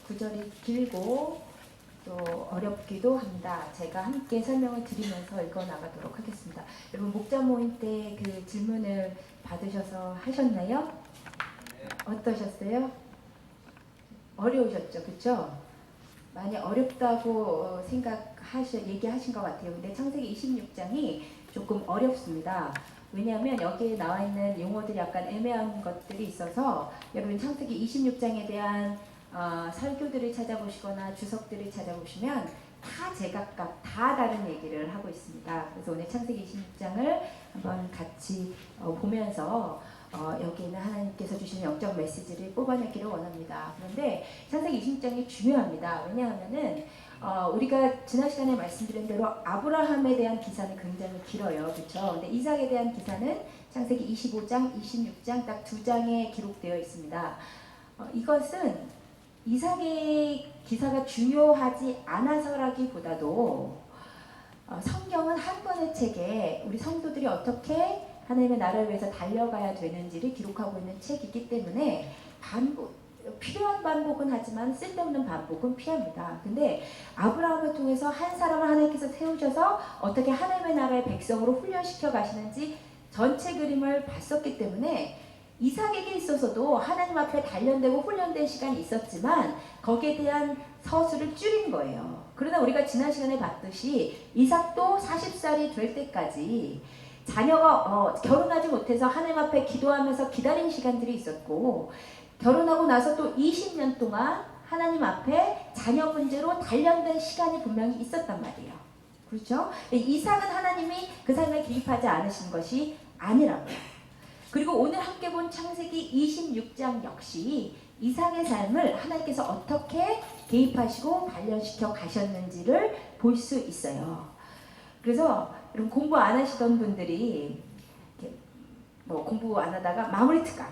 구절이 길고 또 어렵기도 합니다. 제가 함께 설명을 드리면서 읽어나가도록 하겠습니다. 여러분 목자 모임 때 그 질문을 받으셔서 하셨나요? 어떠셨어요? 어려우셨죠? 그쵸? 많이 어렵다고 얘기하신 것 같아요. 근데 창세기 26장이 조금 어렵습니다. 왜냐하면 여기에 나와 있는 용어들이 약간 애매한 것들이 있어서 여러분 창세기 26장에 대한 설교들을 찾아보시거나 주석들을 찾아보시면 다 제각각 다 다른 얘기를 하고 있습니다. 그래서 오늘 창세기 26장을 한번 같이 보면서 여기에는 하나님께서 주시는 영적 메시지를 뽑아내기를 원합니다. 그런데 창세기 26장이 중요합니다. 왜냐하면은 우리가 지난 시간에 말씀드린 대로 아브라함에 대한 기사는 굉장히 길어요. 그렇죠? 근데 이삭에 대한 기사는 창세기 25장, 26장 딱 두 장에 기록되어 있습니다. 이것은 이삭의 기사가 중요하지 않아서라기보다도 성경은 한 권의 책에 우리 성도들이 어떻게 하나님의 나라를 위해서 달려가야 되는지를 기록하고 있는 책이기 때문에 필요한 반복은 하지만 쓸데없는 반복은 피합니다. 근데 아브라함을 통해서 한 사람을 하나님께서 세우셔서 어떻게 하나님의 나라의 백성으로 훈련시켜 가시는지 전체 그림을 봤었기 때문에 이삭에게 있어서도 하나님 앞에 단련되고 훈련된 시간이 있었지만 거기에 대한 서술을 줄인 거예요. 그러나 우리가 지난 시간에 봤듯이 이삭도 40살이 될 때까지 자녀가 결혼하지 못해서 하나님 앞에 기도하면서 기다린 시간들이 있었고 결혼하고 나서 또 20년 동안 하나님 앞에 자녀 문제로 단련된 시간이 분명히 있었단 말이에요. 그렇죠? 이삭은 하나님이 그 삶에 개입하지 않으신 것이 아니라고요. 그리고 오늘 함께 본 창세기 26장 역시 이삭의 삶을 하나님께서 어떻게 개입하시고 단련시켜 가셨는지를 볼 수 있어요. 그래서 여러분 공부 안 하시던 분들이 공부 안 하다가 마무리 특강,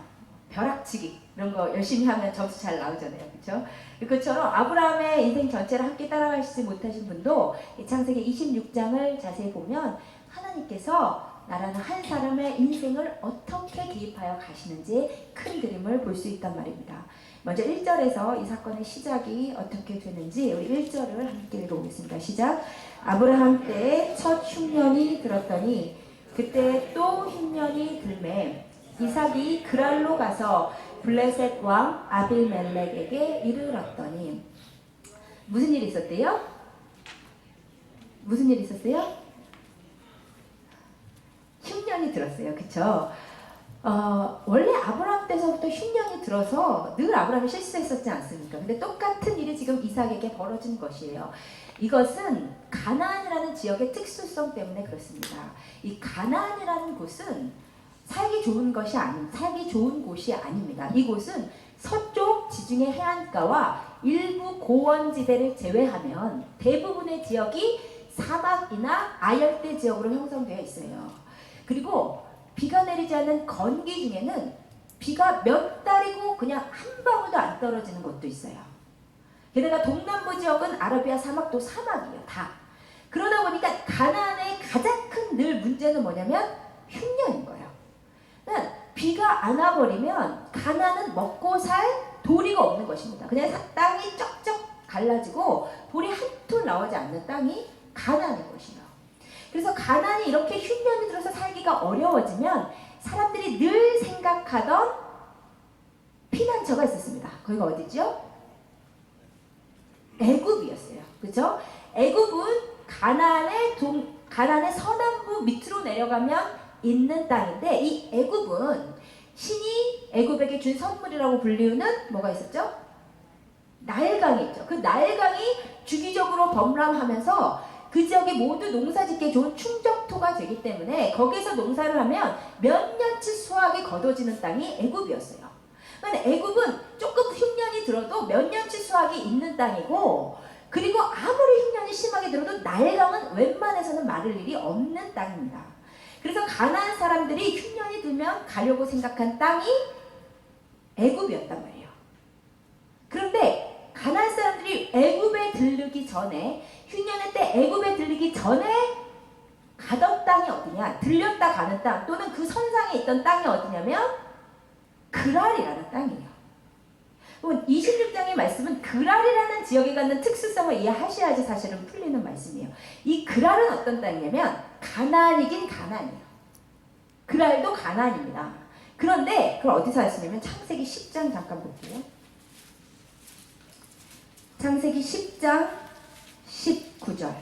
벼락치기 이런 거 열심히 하면 점수 잘 나오잖아요. 그렇죠? 그것처럼 아브라함의 인생 전체를 함께 따라가시지 못하신 분도 이 창세기 26장을 자세히 보면 하나님께서 나라는 한 사람의 인생을 어떻게 개입하여 가시는지 큰 그림을 볼 수 있단 말입니다. 먼저 1절에서 이 사건의 시작이 어떻게 되는지 우리 1절을 함께 읽어보겠습니다. 시작. 아브라함 때에 첫 흉년이 들었더니 그때 또 흉년이 들매 이삭이 그랄로 가서 블레셋 왕 아빌멜렉에게 이르렀더니 무슨 일이 있었대요? 무슨 일이 있었어요? 흉년이 들었어요. 그쵸? 원래 아브라함 때서부터 흉년이 들어서 늘 아브라함이 실수했었지 않습니까? 근데 똑같은 일이 지금 이삭에게 벌어진 것이에요. 이것은 가나안이라는 지역의 특수성 때문에 그렇습니다. 이 가나안이라는 곳은 살기 좋은 곳이 아닙니다. 이곳은 서쪽 지중해 해안가와 일부 고원지대를 제외하면 대부분의 지역이 사막이나 아열대 지역으로 형성되어 있어요. 그리고 비가 내리지 않는 건기 중에는 비가 몇 달이고 그냥 한 방울도 안 떨어지는 곳도 있어요. 게다가 동남부 지역은 아라비아 사막도 사막이에요. 다. 그러다 보니까 가나안의 가장 큰 늘 문제는 뭐냐면 흉년인 거예요. 그러니까 비가 안 와버리면 가나안은 먹고 살 도리가 없는 것입니다. 그냥 땅이 쩍쩍 갈라지고 돌이 한 톨 나오지 않는 땅이 가나안인 것이에요. 그래서 가나안이 이렇게 흉년이 들어서 살기가 어려워지면 사람들이 늘 생각하던 피난처가 있었습니다. 거기가 어디죠? 애굽이었어요. 그렇죠? 애굽은 가나안의 서남부 밑으로 내려가면 있는 땅인데 이 애굽은 신이 애굽에게 준 선물이라고 불리우는 뭐가 있었죠? 나일강이 있죠. 그 나일강이 주기적으로 범람하면서 그 지역이 모두 농사짓기에 좋은 충적토가 되기 때문에 거기서 농사를 하면 몇 년치 수확이 거둬지는 땅이 애굽이었어요. 그러니까 애굽은 조금 흉년이 들어도 몇 년치 수확이 있는 땅이고 그리고 아무리 흉년이 심하게 들어도 나일강은 웬만해서는 마를 일이 없는 땅입니다. 그래서 가나안 사람들이 흉년이 들면 가려고 생각한 땅이 애굽이었단 말이에요. 그런데 가나안 사람들이 애굽에 들르기 전에 흉년의 때 애굽에 들리기 전에 가던 땅이 어디냐? 들렸다 가는 땅 또는 그 선상에 있던 땅이 어디냐면 그랄이라는 땅이에요. 26장의 말씀은 그 그랄이라는 지역에 갖는 특수성을 이해하셔야지 사실은 풀리는 말씀이에요. 이 그랄은 어떤 땅이냐면 가나안이긴 가나안이에요. 그랄도 가나안입니다. 그런데 그걸 어디서 하시냐면 창세기 10장 잠깐 볼게요. 창세기 10장 19절.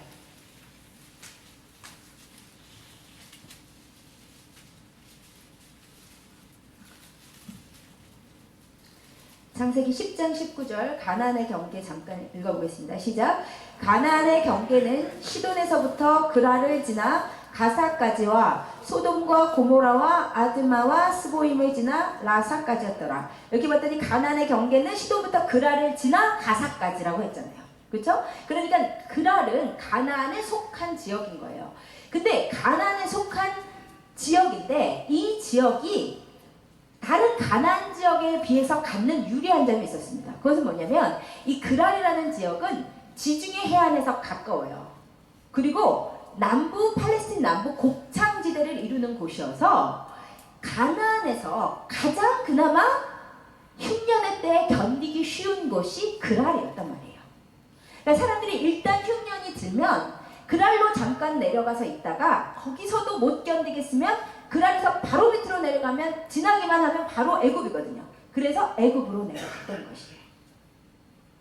창세기 10장 19절 가나안의 경계 잠깐 읽어보겠습니다. 시작. 가나안의 경계는 시돈에서부터 그랄을 지나 가사까지와 소돔과 고모라와 아드마와 스보임을 지나 라사까지였더라. 여기 봤더니 가나안의 경계는 시돈부터 그랄을 지나 가사까지라고 했잖아요. 그렇죠? 그러니까 그랄은 가나안에 속한 지역인 거예요. 근데 가나안에 속한 지역인데 이 지역이 다른 가나안 지역에 비해서 갖는 유리한 점이 있었습니다. 그것은 뭐냐면 이 그랄이라는 지역은 지중해 해안에서 가까워요. 그리고 남부 팔레스틴 남부 곡창지대를 이루는 곳이어서 가나안에서 가장 그나마 흉년의 때에 견디기 쉬운 곳이 그랄이었단 말이에요. 그러니까 사람들이 일단 흉년이 들면 그랄로 잠깐 내려가서 있다가 거기서도 못 견디겠으면 그랄에서 바로 밑으로 내려가면 지나기만 하면 바로 애굽이거든요. 그래서 애굽으로 내려갔던 것이에요.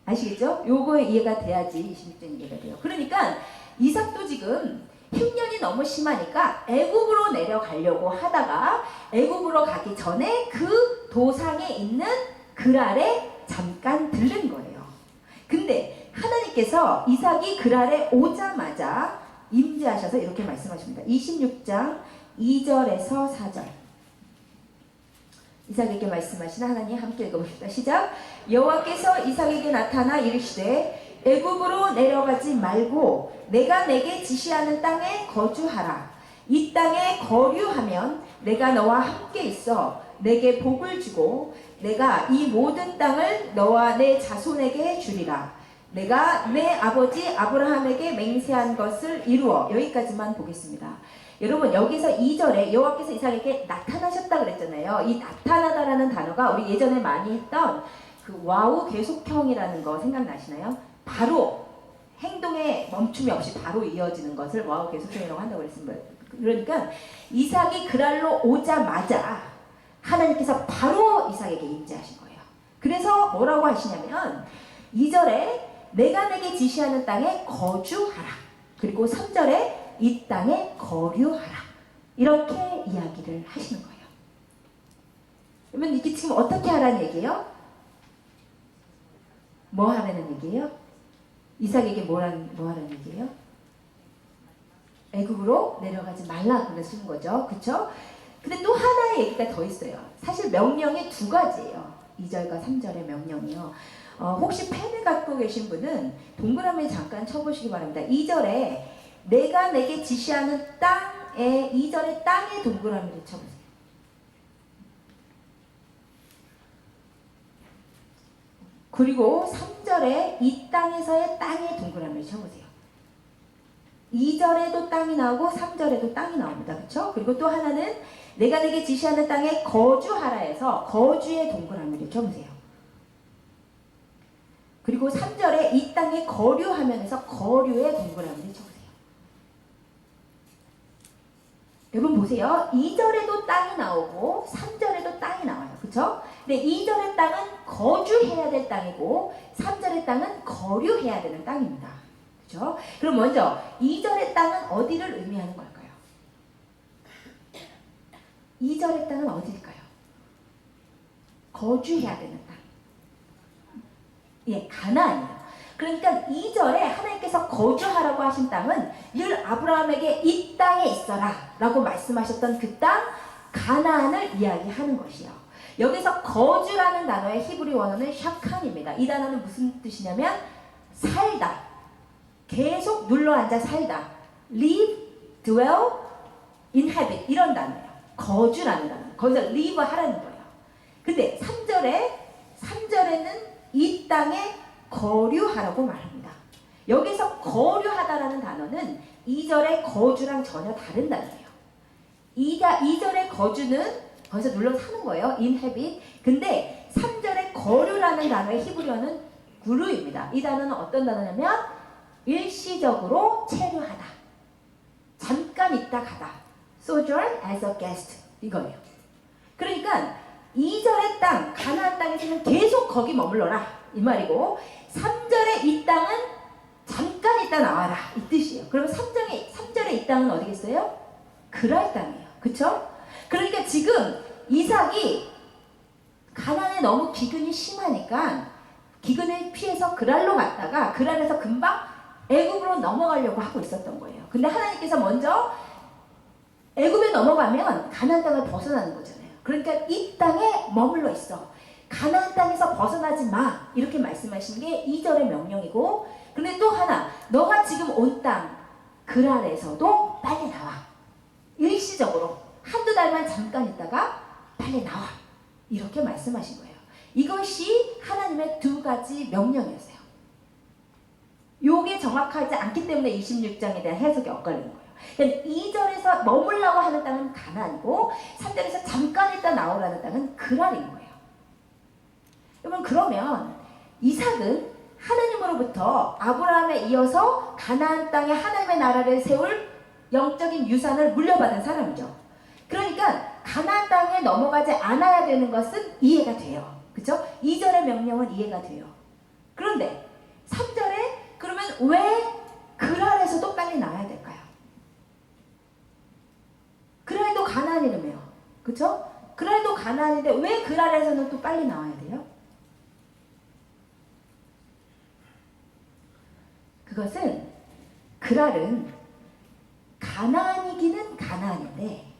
아시겠죠? 요거 이해가 돼야지 26절 이해가 돼요. 그러니까 이삭도 지금 흉년이 너무 심하니까 애굽으로 내려가려고 하다가 애굽으로 가기 전에 그 도상에 있는 그랄에 잠깐 들른 거예요. 근데 하나님께서 이삭이 그랄에 오자마자 임재하셔서 이렇게 말씀하십니다. 26장 2절에서 4절. 이삭에게 말씀하신 하나님 함께 읽어봅시다. 시작. 여호와께서 이삭에게 나타나 이르시되 애굽으로 내려가지 말고 내가 내게 지시하는 땅에 거주하라. 이 땅에 거류하면 내가 너와 함께 있어 내게 복을 주고 내가 이 모든 땅을 너와 내 자손에게 주리라. 내가 내 아버지 아브라함에게 맹세한 것을 이루어. 여기까지만 보겠습니다. 여러분 여기서 2절에 여호와께서 이삭에게 나타나셨다 그랬잖아요. 이 나타나다라는 단어가 우리 예전에 많이 했던 그 와우 계속형이라는 거 생각나시나요? 바로 행동에 멈춤이 없이 바로 이어지는 것을 와우 계속형이라고 한다고 그랬습니다. 그러니까 이삭이 그랄로 오자마자 하나님께서 바로 이삭에게 임재하신 거예요. 그래서 뭐라고 하시냐면 2절에 내가 내게 지시하는 땅에 거주하라. 그리고 3절에 이 땅에 거류하라. 이렇게 이야기를 하시는 거예요. 그러면 이게 지금 어떻게 하라는 얘기예요? 뭐 하라는 얘기예요? 이삭에게 뭐 하라는 얘기예요? 애굽으로 내려가지 말라 그러시는 거죠. 그렇죠? 근데 또 하나의 얘기가 더 있어요. 사실 명령이 두 가지예요. 2절과 3절의 명령이요. 혹시 펜을 갖고 계신 분은 동그라미 잠깐 쳐보시기 바랍니다. 2절에 내가 내게 지시하는 땅에 2절에 땅에 동그라미를 쳐보세요. 그리고 3절에 이 땅에서의 땅에 동그라미를 쳐보세요. 2절에도 땅이 나오고 3절에도 땅이 나옵니다. 그렇죠? 그리고 또 하나는 내가 내게 지시하는 땅에 거주하라 해서 거주의 동그라미를 쳐보세요. 그리고 3절에 이 땅에 거류하면서 거류의 동그라미를 쳐보세요. 여러분 보세요. 2절에도 땅이 나오고 3절에도 땅이 나와요. 그렇죠? 근데 2절의 땅은 거주해야 될 땅이고 3절의 땅은 거류해야 되는 땅입니다. 그렇죠? 그럼 먼저 2절의 땅은 어디를 의미하는 걸까요? 2절의 땅은 어디일까요? 거주해야 되는 땅. 예, 가나안이에요. 그러니까 2절에 하나님께서 거주하라고 하신 땅은 늘 아브라함에게 이 땅에 있어라 라고 말씀하셨던 그 땅 가나안을 이야기하는 것이요. 여기서 거주라는 단어의 히브리 원어는 샤칸입니다. 이 단어는 무슨 뜻이냐면 살다, 계속 눌러앉아 살다, live, dwell, inhabit 이런 단어예요. 거주라는 단어. 거기서 live 하라는 거예요. 근데 3절에는 이 땅에 거류하라고 말합니다. 여기서 거류하다라는 단어는 2절의 거주랑 전혀 다른 단어예요. 2절의 거주는 거기서 눌러 사는 거예요. inhabit. 근데 3절의 거류라는 단어의 히브리어는 구루입니다. 이 단어는 어떤 단어냐면 일시적으로 체류하다, 잠깐 있다 가다, sojourn as a guest 이거예요. 그러니까 2절의 땅, 가나안 땅에서는 계속 거기 머물러라 이 말이고, 3절의 이 땅은 잠깐 있다 나와라 이 뜻이에요. 그러면 3절의 이 땅은 어디겠어요? 그랄 땅이에요. 그쵸? 그러니까 지금 이삭이 가나안에 너무 기근이 심하니까 기근을 피해서 그랄로 갔다가 그랄에서 금방 애굽으로 넘어가려고 하고 있었던 거예요. 근데 하나님께서 먼저 애굽에 넘어가면 가나안 땅을 벗어나는 거잖아요. 그러니까 이 땅에 머물러 있어. 가나안 땅에서 벗어나지 마. 이렇게 말씀하신 게 2절의 명령이고, 근데 또 하나, 너가 지금 온 땅 그랄에서도 빨리 나와. 일시적으로 한두 달만 잠깐 있다가 빨리 나와. 이렇게 말씀하신 거예요. 이것이 하나님의 두 가지 명령이었어요. 요게 정확하지 않기 때문에 26장에 대한 해석이 엇갈리는 거예요. 그러니까 2절에서 머물라고 하는 땅은 가나안이고 3절에서 잠깐 있다 나오라는 땅은 그랄인 거예요. 여러분, 그러면 이삭은 하나님으로부터 아브라함에 이어서 가나안 땅에 하나님의 나라를 세울 영적인 유산을 물려받은 사람이죠. 그러니까 가나안 땅에 넘어가지 않아야 되는 것은 이해가 돼요. 그렇죠? 2절의 명령은 이해가 돼요. 그런데 3절에 그러면 왜 그랄에서도 빨리 나와야 될까요? 그랄도 가나안이라며요. 그렇죠? 그랄도 가나안인데 왜 그랄에서는 또 빨리 나와야 돼요? 그것은 그랄은 가나안이기는 가나안인데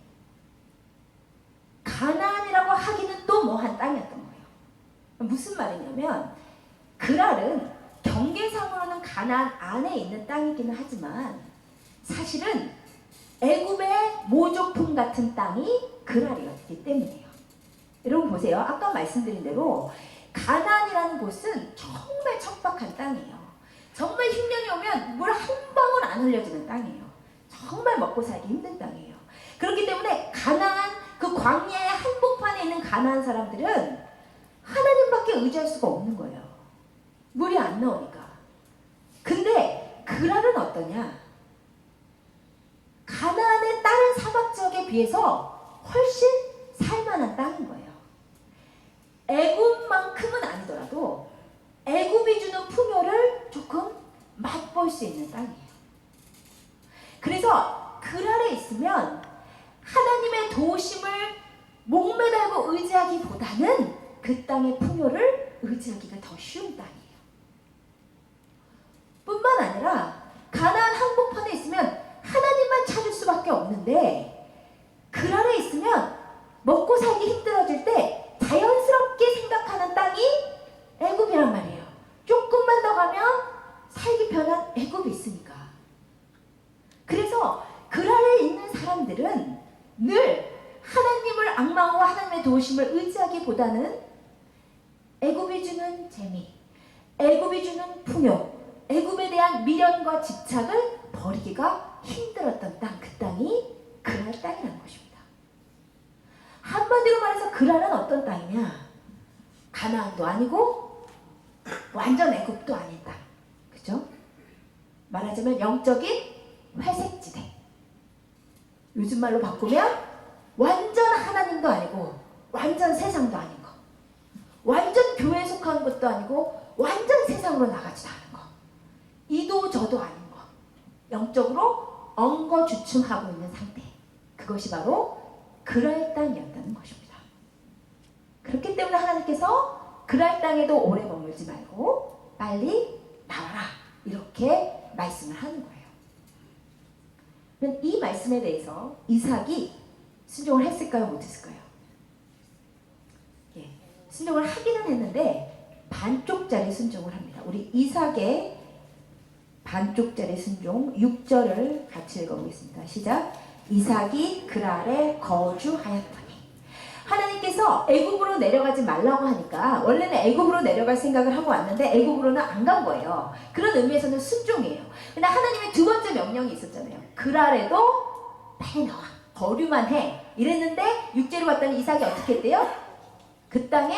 가나안이라고 하기는 또 뭐한 땅이었던 거예요. 무슨 말이냐면 그랄은 경계상으로는 가나안 안에 있는 땅이기는 하지만 사실은 애굽의 모조품 같은 땅이 그랄이었기 때문이에요. 여러분 보세요. 아까 말씀드린 대로 가나안이라는 곳은 정말 척박한 땅이에요. 정말 흉년이 오면 물 한 방울 안 흘려지는 땅이에요. 정말 먹고 살기 힘든 땅이에요. 그렇기 때문에 가나안, 그 광야의 한복판에 있는 가나안 사람들은 하나님밖에 의지할 수가 없는 거예요. 물이 안 나오니까. 근데 그랄은 어떠냐? 가나안의 다른 사막 지역에 비해서 훨씬 살만한 땅인 거예요. 애굽만큼은 아니더라도 애굽이 주는 풍요를 조금 맛볼 수 있는 땅이에요. 그래서 그랄에 있으면 하나님의 도우심을 목매달고 의지하기보다는 그 땅의 풍요를 의지하기가 더 쉬운 땅이에요. 뿐만 아니라 가나안 한복판에 있으면 하나님만 찾을 수밖에 없는데 그랄에 있으면 먹고 살기 힘들어질 때 자연스럽게 생각하는 땅이 애굽이란 말이에요. 조금만 더 가면 살기 편한 애굽이 있으니까. 그래서 그랄에 있는 사람들은 늘 하나님을 앙망하고 하나님의 도우심을 의지하기보다는 애굽이 주는 재미, 애굽이 주는 풍요, 애굽에 대한 미련과 집착을 버리기가 힘들었던 땅, 그 땅이 그랄 땅이라는 것입니다. 한마디로 말해서 그랄은 어떤 땅이냐? 가나안도 아니고 완전 애굽도 아닌 땅. 그죠? 말하자면 영적인 회색지대. 요즘 말로 바꾸면 완전 하나님도 아니고 완전 세상도 아닌 거. 완전 교회에 속하는 것도 아니고 완전 세상으로 나가지도 않은 거. 이도 저도 아닌 거. 영적으로 엉거주춤하고 있는 상태. 그것이 바로 그랄 땅이었다는 것입니다. 그렇기 때문에 하나님께서 그랄 땅에도 오래 머물지 말고 빨리 나와라. 이렇게 말씀을 하는 거예요. 그럼 이 말씀에 대해서 이삭이 순종을 했을까요? 못했을까요? 예, 순종을 하기는 했는데 반쪽짜리 순종을 합니다. 우리 이삭의 반쪽짜리 순종 6절을 같이 읽어보겠습니다. 시작. 이삭이 그랄에 거주하였더니. 하나님께서 애굽으로 내려가지 말라고 하니까 원래는 애굽으로 내려갈 생각을 하고 왔는데 애굽으로는 안 간 거예요. 그런 의미에서는 순종이에요. 근데 하나님의 두 번째 명령이 있었잖아요. 그랄에도 빨리 나와. 거류만 해. 이랬는데 6절로 왔더니 이삭이 어떻게 했대요? 그 땅에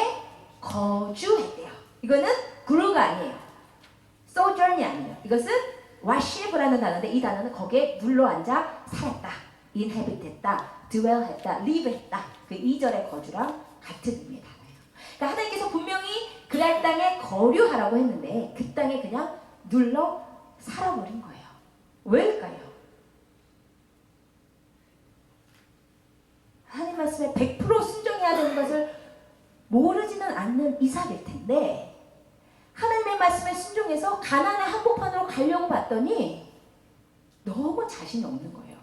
거주했대요. 이거는 grew가 아니에요. sojourn이 아니에요. 이것은 washib라는 단어인데 이 단어는 거기에 눌러앉아 살았다, inhabit했다, dwell했다, live했다. 그 2절의 거주랑 같은 의미의 단어예요. 그러니까 하나님께서 분명히 그날 땅에 거류하라고 했는데 그 땅에 그냥 눌러 살아버린 거예요. 왜일까요? 하나님 말씀에 100% 순종해야 되는 것을 모르지는 않는 이삭일 텐데 하나님의 말씀에 순종해서 가나안의 한복판으로 가려고 봤더니 너무 자신이 없는 거예요.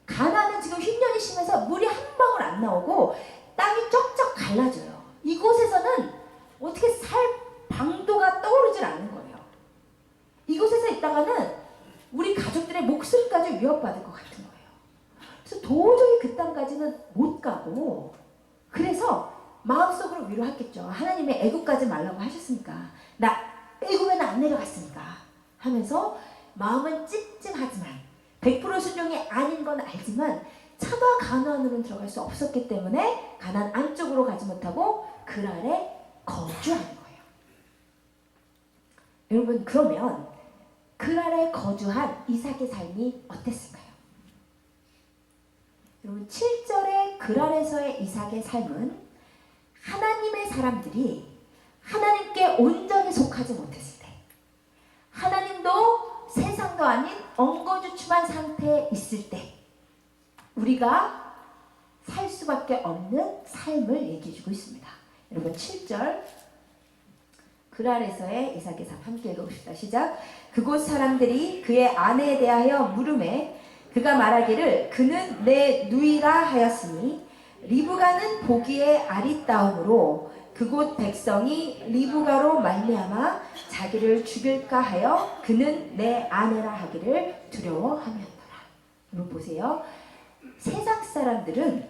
가나안은 지금 흉년이 심해서 물이 한 방울 안 나오고 땅이 쩍쩍 갈라져요. 이곳에서는 어떻게 살 방도가 떠오르질 않는 거예요. 이곳에서 있다가는 우리 가족들의 목숨까지 위협받을 것 같은 거예요. 그래서 도저히 그 땅까지는 못 가고 그래서 마음속으로 위로했겠죠. 하나님의 애굽 가지 말라고 하셨으니까 나 애굽에는 안 내려갔으니까 하면서 마음은 찝찝하지만 100% 순종이 아닌 건 알지만 차마 가나안으로는 들어갈 수 없었기 때문에 가나안 안쪽으로 가지 못하고 그랄에 거주하는 거예요. 여러분 그러면 그랄에 거주한 이삭의 삶이 어땠을까요? 여러분 7절의 그랄에서의 이삭의 삶은 하나님의 사람들이 하나님께 온전히 속하지 못했을 때 하나님도 세상도 아닌 엉거주춤한 상태에 있을 때 우리가 살 수밖에 없는 삶을 얘기해주고 있습니다. 여러분 7절 그랄에서의 이삭의 삶 함께 읽어봅시다. 시작. 그곳 사람들이 그의 아내에 대하여 물음에 그가 말하기를 그는 내 누이라 하였으니 리브가는 보기에 아리따움으로 그곳 백성이 리브가로 말미암아 자기를 죽일까 하여 그는 내 아내라 하기를 두려워하였더라. 여러분 보세요. 이 세상 사람들은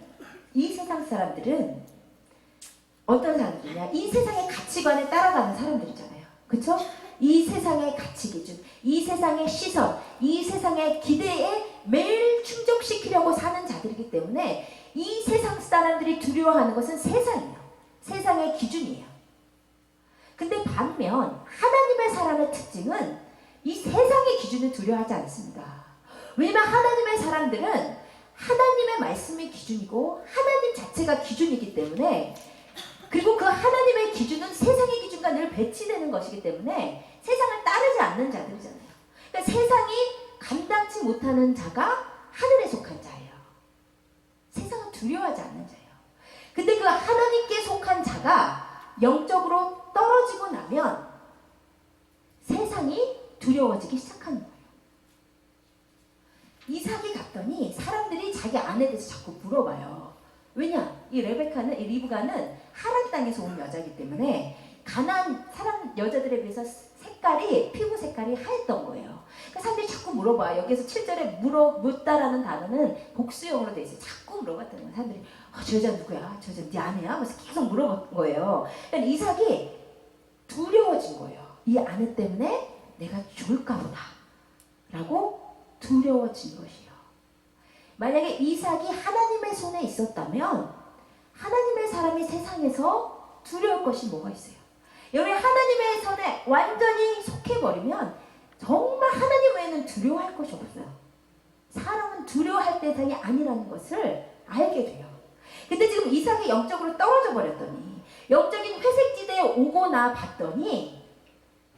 어떤 사람들이냐? 이 세상의 가치관에 따라가는 사람들이잖아요. 그렇죠? 이 세상의 가치 기준, 이 세상의 시선, 이 세상의 기대에 매일 충족시키려고 사는 자들이기 때문에 이 세상 사람들이 두려워하는 것은 세상이에요. 세상의 기준이에요. 근데 반면 하나님의 사람의 특징은 이 세상의 기준을 두려워하지 않습니다. 왜냐하면 하나님의 사람들은 하나님의 말씀이 기준이고 하나님 자체가 기준이기 때문에 그리고 그 하나님의 기준은 세상의 기준과 늘 배치되는 것이기 때문에 세상을 따르지 않는 자들이잖아요. 그러니까 세상이 감당치 못하는 자가 하늘에 속한 자예요. 세상은 두려워하지 않는 자예요. 근데 그 하나님께 속한 자가 영적으로 떨어지고 나면 세상이 두려워지기 시작하는 거예요. 이삭이 갔더니 사람들이 자기 아내에 대해서 자꾸 물어봐요. 왜냐? 이 리브가는 하란 땅에서 온 여자이기 때문에 가나안 사람 여자들에 비해서 피부 색깔이 하였던 거예요. 그러니까 사람들이 자꾸 물어봐. 여기서 7절에 묻다라는 단어는 복수형으로 돼 있어요. 자꾸 물어봤다는 거예요. 사람들이 저 여자 누구야? 저 여자 네 아내야? 그래서 계속 물어본 거예요. 그러니까 이삭이 두려워진 거예요. 이 아내 때문에 내가 죽을까 보다 라고 두려워진 것이에요. 만약에 이삭이 하나님의 손에 있었다면 하나님의 사람이 세상에서 두려울 것이 뭐가 있어요? 여러분 하나님의 손에 완전히 속해버리면 정말 하나님 외에는 두려워할 것이 없어요. 사람은 두려워할 대상이 아니라는 것을 알게 돼요. 근데 지금 이삭이 영적으로 떨어져 버렸더니 영적인 회색지대에 오거나 봤더니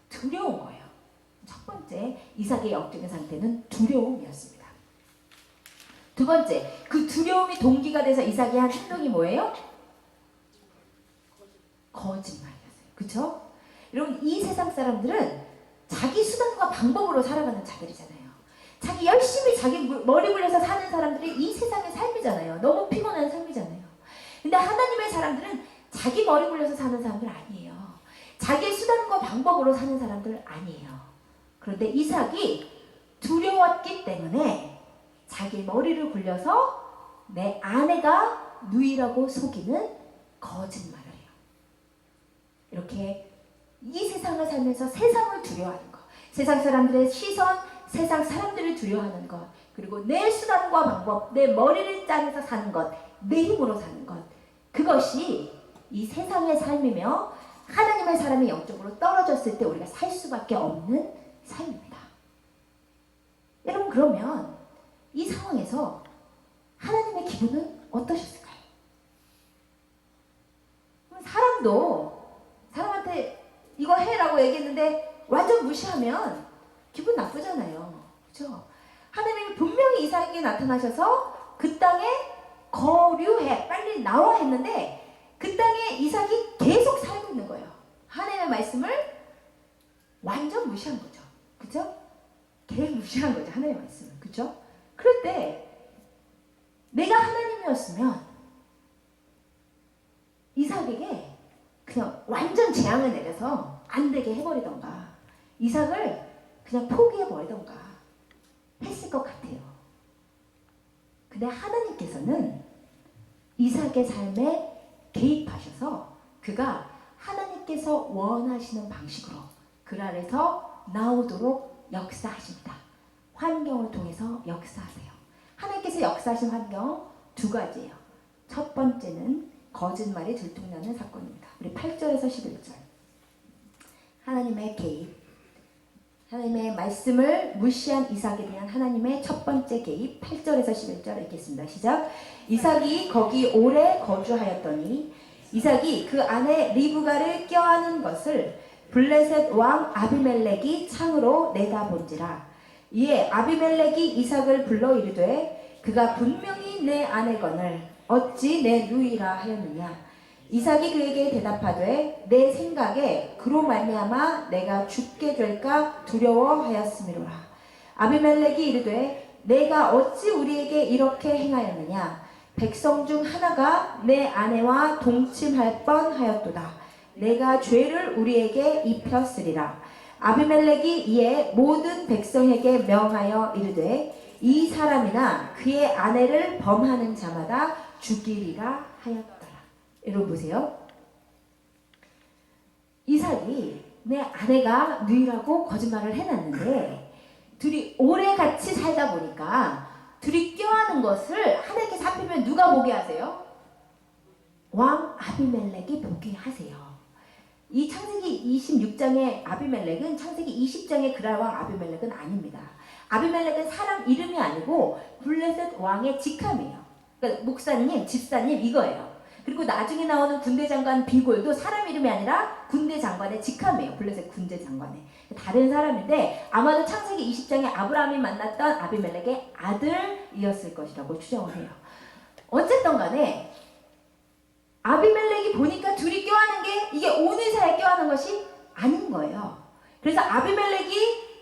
두려운 거예요. 첫 번째 이삭의 영적인 상태는 두려움이었습니다. 두 번째, 그 두려움이 동기가 돼서 이삭이 한 행동이 뭐예요? 거짓말이었어요. 그쵸? 여러분 이 세상 사람들은 자기 수단과 방법으로 살아가는 자들이잖아요. 자기 열심히 자기 머리 굴려서 사는 사람들이 이 세상의 삶이잖아요. 너무 피곤한 삶이잖아요. 근데 하나님의 사람들은 자기 머리 굴려서 사는 사람들 아니에요. 자기의 수단과 방법으로 사는 사람들 아니에요. 그런데 이삭이 두려웠기 때문에 자기 머리를 굴려서 내 아내가 누이라고 속이는 거짓말을 해요. 이렇게 이 세상을 살면서 세상을 두려워하는 것, 세상 사람들의 시선, 세상 사람들을 두려워하는 것, 그리고 내 수단과 방법, 내 머리를 짜내서 사는 것, 내 힘으로 사는 것, 그것이 이 세상의 삶이며 하나님의 사람이 영적으로 떨어졌을 때 우리가 살 수밖에 없는 삶입니다. 여러분, 그러면 이 상황에서 하나님의 기분은 어떠셨을까요? 사람한테 이거 해라고 얘기했는데 완전 무시하면 기분 나쁘잖아요. 그렇죠? 하나님이 분명히 이삭에게 나타나셔서 그 땅에 거류해, 빨리 나와 했는데 그 땅에 이삭이 계속 살고 있는 거예요. 하나님의 말씀을 완전 무시한 거죠. 그렇죠? 계속 무시한 거죠. 하나님의 말씀을. 그렇죠? 그럴 때 내가 하나님이었으면 이삭에게 그냥 완전 재앙을 내려서 안 되게 해버리던가 이삭을 그냥 포기해버리던가 했을 것 같아요. 근데 하나님께서는 이삭의 삶에 개입하셔서 그가 하나님께서 원하시는 방식으로 그 아래서 나오도록 역사하십니다. 환경을 통해서 역사하세요. 하나님께서 역사하신 환경 두 가지예요. 첫 번째는 거짓말이 들통나는 사건입니다. 우리 8절에서 11절. 하나님의 개입. 하나님의 말씀을 무시한 이삭에 대한 하나님의 첫 번째 개입. 8절에서 11절 읽겠습니다. 시작. 이삭이 거기 오래 거주하였더니 이삭이 그 안에 리브가를 껴안은 것을 블레셋 왕 아비멜렉이 창으로 내다본지라. 이에 아비멜렉이 이삭을 불러 이르되 그가 분명히 내 아내거늘 어찌 내 누이라 하였느냐. 이삭이 그에게 대답하되 내 생각에 그로 말미암아 내가 죽게 될까 두려워하였음이로라. 아비멜렉이 이르되 내가 어찌 우리에게 이렇게 행하였느냐. 백성 중 하나가 내 아내와 동침할 뻔하였도다. 내가 죄를 우리에게 입혔으리라. 아비멜렉이 이에 모든 백성에게 명하여 이르되 이 사람이나 그의 아내를 범하는 자마다 죽이리라 하였더라. 여러분 보세요. 이삭이 내 아내가 누이라고 거짓말을 해놨는데 둘이 오래 같이 살다 보니까 둘이 껴안은 것을 하나님께 잡히면 누가 보게 하세요? 왕 아비멜렉이 보게 하세요. 이 창세기 26장의 아비멜렉은 창세기 20장의 그랄왕 아비멜렉은 아닙니다. 아비멜렉은 사람 이름이 아니고 블레셋 왕의 직함이에요. 그러니까 목사님, 집사님 이거예요. 그리고 나중에 나오는 군대 장관 비골도 사람 이름이 아니라 군대 장관의 직함이에요. 블레셋 군대 장관의. 다른 사람인데 아마도 창세기 20장에 아브라함이 만났던 아비멜렉의 아들이었을 것이라고 추정을 해요. 어쨌든 간에 아비멜렉이 보니까 둘이 껴안은 게 이게 오늘 사이에 껴안은 것이 아닌 거예요. 그래서 아비멜렉이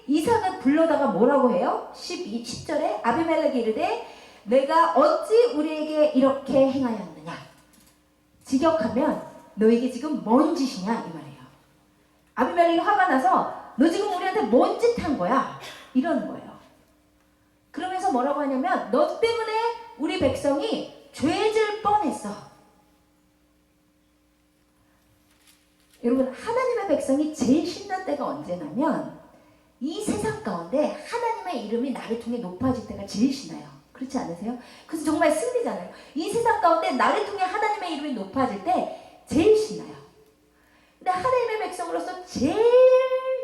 이삭을 불러다가 뭐라고 해요? 10절에 아비멜렉이 이르되 내가 어찌 우리에게 이렇게 행하였느냐. 직역하면 너에게 지금 뭔 짓이냐 이 말이에요. 아비멜렉이 화가 나서 너 지금 우리한테 뭔 짓 한 거야? 이러는 거예요. 그러면서 뭐라고 하냐면 너 때문에 우리 백성이 죄질 뻔했어. 여러분 하나님의 백성이 제일 신난 때가 언제냐면 이 세상 가운데 하나님의 이름이 나를 통해 높아질 때가 제일 신나요. 그렇지 않으세요? 그래서 정말 승리잖아요. 이 세상 가운데 나를 통해 하나님의 이름이 높아질 때 제일 신나요. 근데 하나님의 백성으로서 제일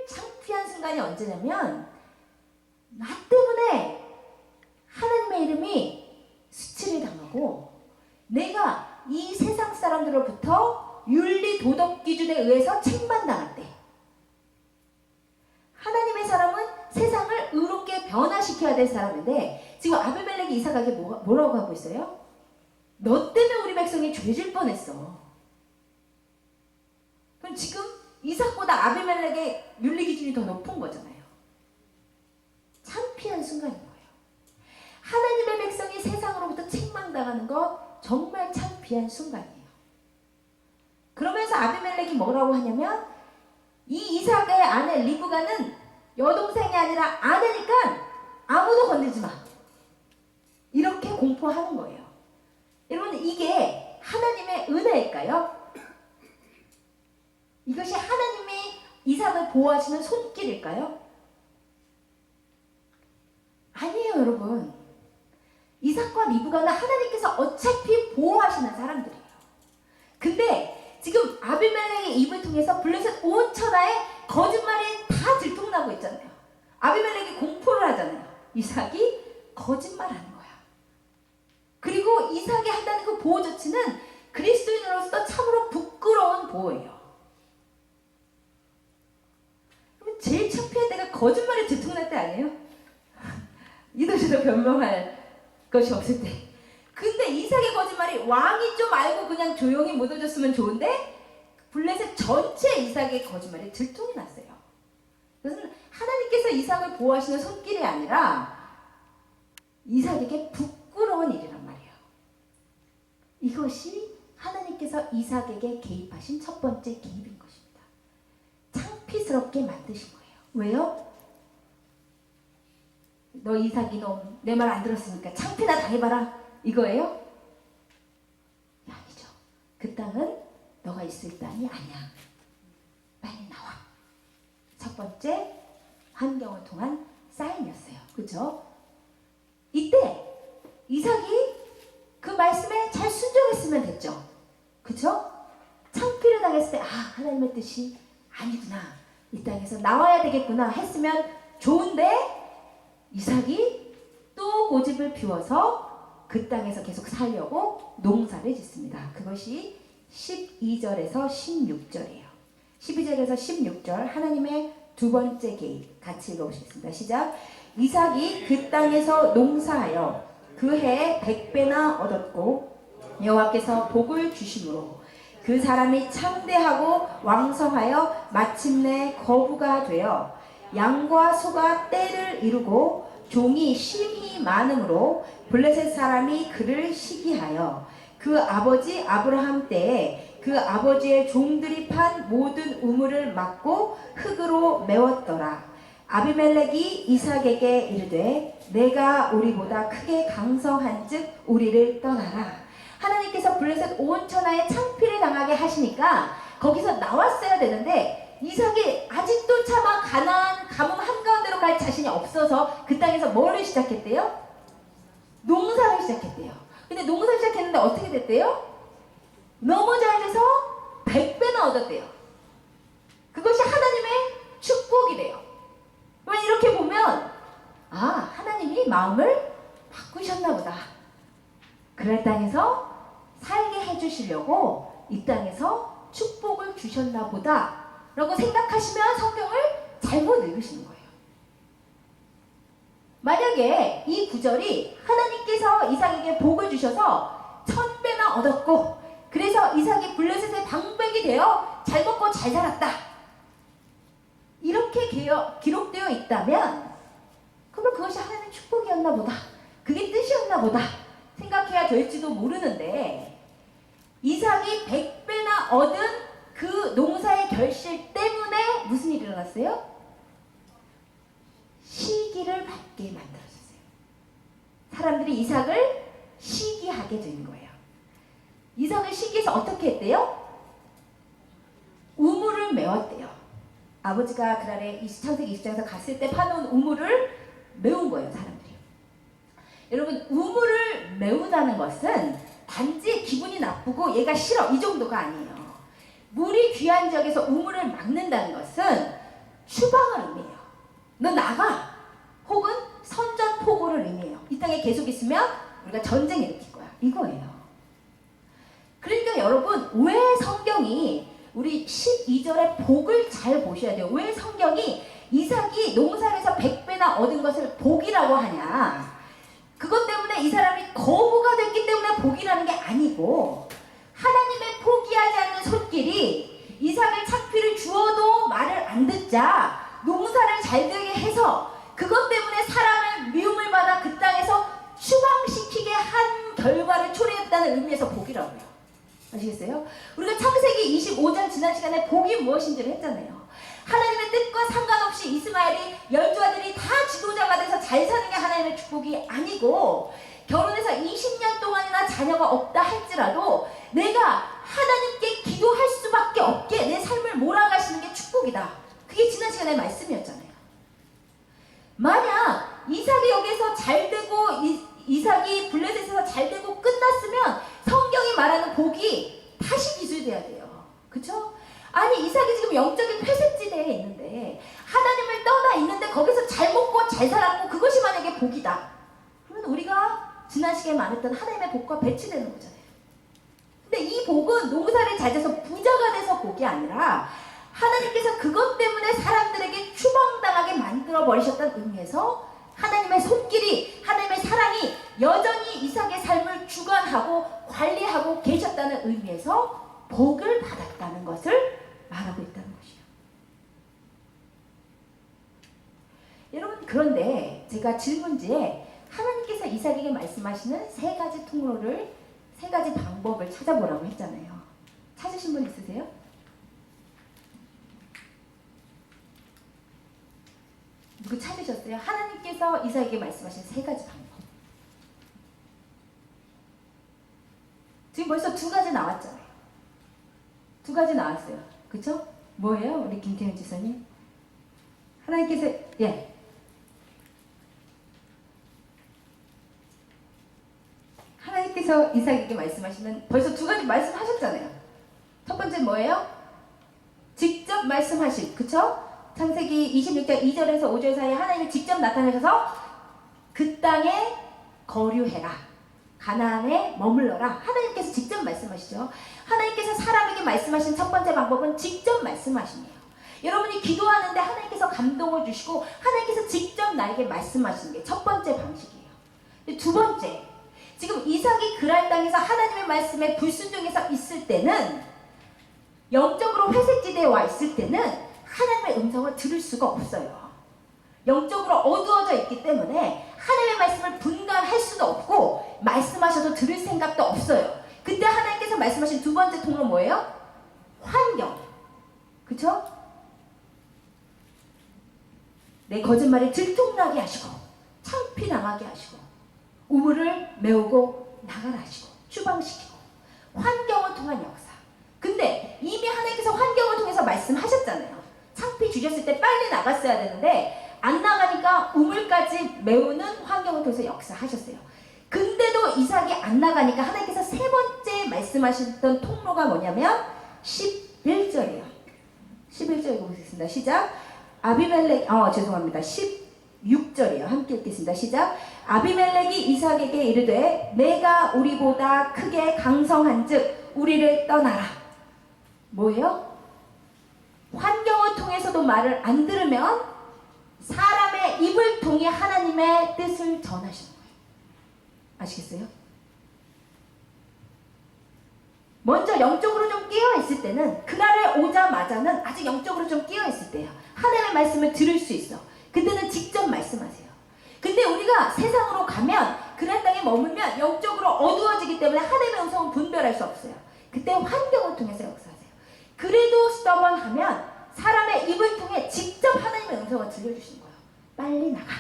창피한 순간이 언제냐면 나 때문에 하나님의 이름이 수치를 당하고 내가 이 세상 사람들로부터 윤리 도덕 기준에 의해서 책망당할 때 하나님의 사람은 세상을 의롭게 변화시켜야 될 사람인데 지금 아비멜렉이 이삭에게 뭐라고 하고 있어요? 너 때문에 우리 백성이 죄질 뻔했어. 그럼 지금 이삭보다 아비멜렉의 윤리 기준이 더 높은 거잖아요. 창피한 순간인 거예요. 하나님의 백성이 세상으로부터 책망당하는 것 정말 창피한 순간이에요. 그러면서 아비멜렉이 뭐라고 하냐면 이 이삭의 아내 리브가는 여동생이 아니라 아내니까 아무도 건들지 마. 이렇게 공포하는 거예요. 여러분 이게 하나님의 은혜일까요? 이것이 하나님이 이삭을 보호하시는 손길일까요? 아니에요 여러분. 이삭과 리브가는 하나님께서 어차피 보호하시는 사람들이에요. 근데 지금 아비멜렉의 입을 통해서 블레셋 온 천하에 거짓말이 다 들통나고 있잖아요. 아비멜렉이 공포를 하잖아요. 이삭이 거짓말하는 거야. 그리고 이삭이 한다는 그 보호 조치는 그리스도인으로서 참으로 부끄러운 보호예요. 제일 창피할 때가 거짓말이 들통날 때 아니에요? 이도저도 변명할 것이 없을 때. 근데 이삭의 거짓말이 왕이 좀 알고 그냥 조용히 묻어줬으면 좋은데 블레셋 전체 이삭의 거짓말이 들통이 났어요. 그것은 하나님께서 이삭을 보호하시는 손길이 아니라 이삭에게 부끄러운 일이란 말이에요. 이것이 하나님께서 이삭에게 개입하신 첫 번째 개입인 것입니다. 창피스럽게 만드신 거예요. 왜요? 너 이삭 이놈 내 말 안 들었으니까 창피나 당해봐라 이거예요? 아니죠. 그 땅은 너가 있을 땅이 아니야. 빨리 나와. 첫 번째 환경을 통한 사인이었어요. 그죠? 이때 이삭이 그 말씀에 잘 순종했으면 됐죠. 그죠? 창피를 당했을 때 하나님의 뜻이 아니구나. 이 땅에서 나와야 되겠구나 했으면 좋은데 이삭이 또 고집을 피워서 그 땅에서 계속 살려고 농사를 짓습니다. 그것이 12절에서 16절이에요. 12절에서 16절 하나님의 두 번째 개입 같이 읽어보시겠습니다. 시작. 이삭이 그 땅에서 농사하여 그 해에 100배나 얻었고 여호와께서 복을 주심으로 그 사람이 창대하고 왕성하여 마침내 거부가 되어 양과 소가 떼를 이루고 종이 심히 많음으로 블레셋 사람이 그를 시기하여 그 아버지 아브라함 때에 그 아버지의 종들이 판 모든 우물을 막고 흙으로 메웠더라. 아비멜렉이 이삭에게 이르되 내가 우리보다 크게 강성한즉 우리를 떠나라. 하나님께서 블레셋 온 천하에 창피를 당하게 하시니까 거기서 나왔어야 되는데 이삭이 아직도 차마 가나안 가뭄 한가운데로 갈 자신이 없어서 그 땅에서 뭐를 시작했대요? 농사를 시작했대요. 근데 농사를 시작했는데 어떻게 됐대요? 너무 잘 돼서 100배나 얻었대요. 그것이 하나님의 축복이래요. 이렇게 보면 하나님이 마음을 바꾸셨나 보다. 그럴 땅에서 살게 해주시려고 이 땅에서 축복을 주셨나 보다 라고 생각하시면 성경을 잘못 읽으시는 거예요. 만약에 이 구절이 하나님께서 이삭에게 복을 주셔서 1000배나 얻었고 그래서 이삭이 블레셋의 방백이 되어 잘 먹고 잘 살았다 이렇게 기록되어 있다면 그러면 그것이 하나님의 축복이었나 보다, 그게 뜻이었나 보다 생각해야 될지도 모르는데 이삭이 100배나 얻은 그 농사의 결실 때문에 무슨 일이 일어났어요? 시기를 받게 만들어졌어요. 사람들이 이삭을 시기하게 된 거예요. 이삭을 시기해서 어떻게 했대요? 우물을 메웠대요. 아버지가 그날에 창세기 20장에서 갔을 때 파놓은 우물을 메운 거예요, 사람들이. 여러분, 우물을 메우다는 것은 단지 기분이 나쁘고 얘가 싫어 이 정도가 아니에요. 물이 귀한 지역에서 우물을 막는다는 것은 추방을 의미해요. 너 나가! 혹은 선전포고를 의미해요. 이 땅에 계속 있으면 우리가 전쟁 일으킬 거야. 이거예요. 그러니까 여러분, 왜 성경이 우리 12절의 복을 잘 보셔야 돼요. 왜 성경이 이삭이 농사에서 100배나 얻은 것을 복이라고 하냐. 그것 때문에 이 사람이 거부가 됐기 때문에 복이라는 게 아니고 하나님의 포기하지 않는 손길이 이삭을 창피를 주어도 말을 안 듣자 농사를 잘 되게 해서 그것 때문에 사람을 미움을 받아 그 땅에서 추방시키게 한 결과를 초래했다는 의미에서 복이라고요. 아시겠어요? 우리가 창세기 25장 지난 시간에 복이 무엇인지를 했잖아요. 하나님의 뜻과 상관없이 이스마엘이 12아들이 다 지도자가 돼서 잘 사는 게 하나님의 축복이 아니고 결혼해서 20년 동안이나 자녀가 없다 할지라도 내가 하나님께 기도할 수밖에 없게 내 삶을 몰아가시는 게 축복이다. 그게 지난 시간의 말씀이었잖아요. 만약 이삭이 여기서 잘 되고 이삭이 블레셋에서 잘 되고 끝났으면 성경이 말하는 복이 다시 기술돼야 돼요. 그쵸? 아니 이삭이 지금 영적인 회색지대에 있는데 하나님을 떠나 있는데 거기서 잘 먹고 잘 살았고 그것이 만약에 복이다. 그러면 우리가 지난 시간에 말했던 하나님의 복과 배치되는 거잖아요. 근데 이 복은 농사를 잘 져서 부자가 돼서 복이 아니라 하나님께서 그것 때문에 사람들에게 추방당하게 만들어 버리셨다는 의미에서 하나님의 손길이, 하나님의 사랑이 여전히 이삭의 삶을 주관하고 관리하고 계셨다는 의미에서 복을 받았다는 것을 말하고 있다는 것이에요. 여러분, 그런데 제가 질문지에 하나님께서 이삭에게 말씀하시는 세 가지 통로를, 세 가지 방법을 찾아보라고 했잖아요. 찾으신 분 있으세요? 누구 찾으셨어요? 하나님께서 이삭에게 말씀하신 세 가지 방법. 지금 벌써 두 가지 나왔잖아요. 두 가지 나왔어요. 그쵸? 뭐예요? 우리 김태현 지사님? 하나님께서, 예. 하나님께서 이삭에게 말씀하시는, 벌써 두 가지 말씀하셨잖아요. 첫 번째 뭐예요? 직접 말씀하신, 그쵸? 창세기 26장 2절에서 5절 사이에 하나님이 직접 나타나셔서 그 땅에 거류해라, 가나안에 머물러라. 하나님께서 직접 말씀하시죠. 하나님께서 사람에게 말씀하신 첫 번째 방법은 직접 말씀하심이에요. 여러분이 기도하는데 하나님께서 감동을 주시고 하나님께서 직접 나에게 말씀하시는 게 첫 번째 방식이에요. 두 번째, 지금 이삭이 그랄 땅에서 하나님의 말씀에 불순종해서 있을 때는, 영적으로 회색지대에 와 있을 때는 하나님의 음성을 들을 수가 없어요. 영적으로 어두워져 있기 때문에 하나님의 말씀을 분간할 수도 없고 말씀하셔도 들을 생각도 없어요. 그때 하나님께서 말씀하신 두 번째 통로 뭐예요? 환경. 그쵸? 내 거짓말이 들통나게 하시고 창피당하게 하시고 우물을 메우고 나가라 하시고 추방시키고 환경을 통한 역사. 근데 이미 하나님께서 환경을 통해서 말씀하셨잖아요. 창피 주셨을 때 빨리 나갔어야 되는데 안 나가니까 우물까지 메우는 환경을 통해서 역사하셨어요. 근데도 이삭이 안 나가니까 하나님께서 세 번째 말씀하셨던 통로가 뭐냐면 11절이에요. 11절 읽어보겠습니다. 시작. 죄송합니다. 16절이에요. 함께 읽겠습니다. 시작. 아비멜렉이 이삭에게 이르되 내가 우리보다 크게 강성한 즉 우리를 떠나라. 뭐예요? 환경을 통해서도 말을 안 들으면 사람의 입을 통해 하나님의 뜻을 전하시는 거예요. 아시겠어요? 먼저 영적으로 좀 깨어있을 때는, 그날에 오자마자는 아직 영적으로 좀 깨어있을 때예요. 하나님의 말씀을 들을 수 있어. 그때는 직접 말씀하세요. 근데 우리가 세상으로 가면, 그날 땅에 머물면 영적으로 어두워지기 때문에 하나님의 음성을 분별할 수 없어요. 그때 환경을 통해서 역사하세요. 그래도 stubborn하면 사람의 입을 통해 직접 하나님의 음성을 들려주시는 거예요. 빨리 나가,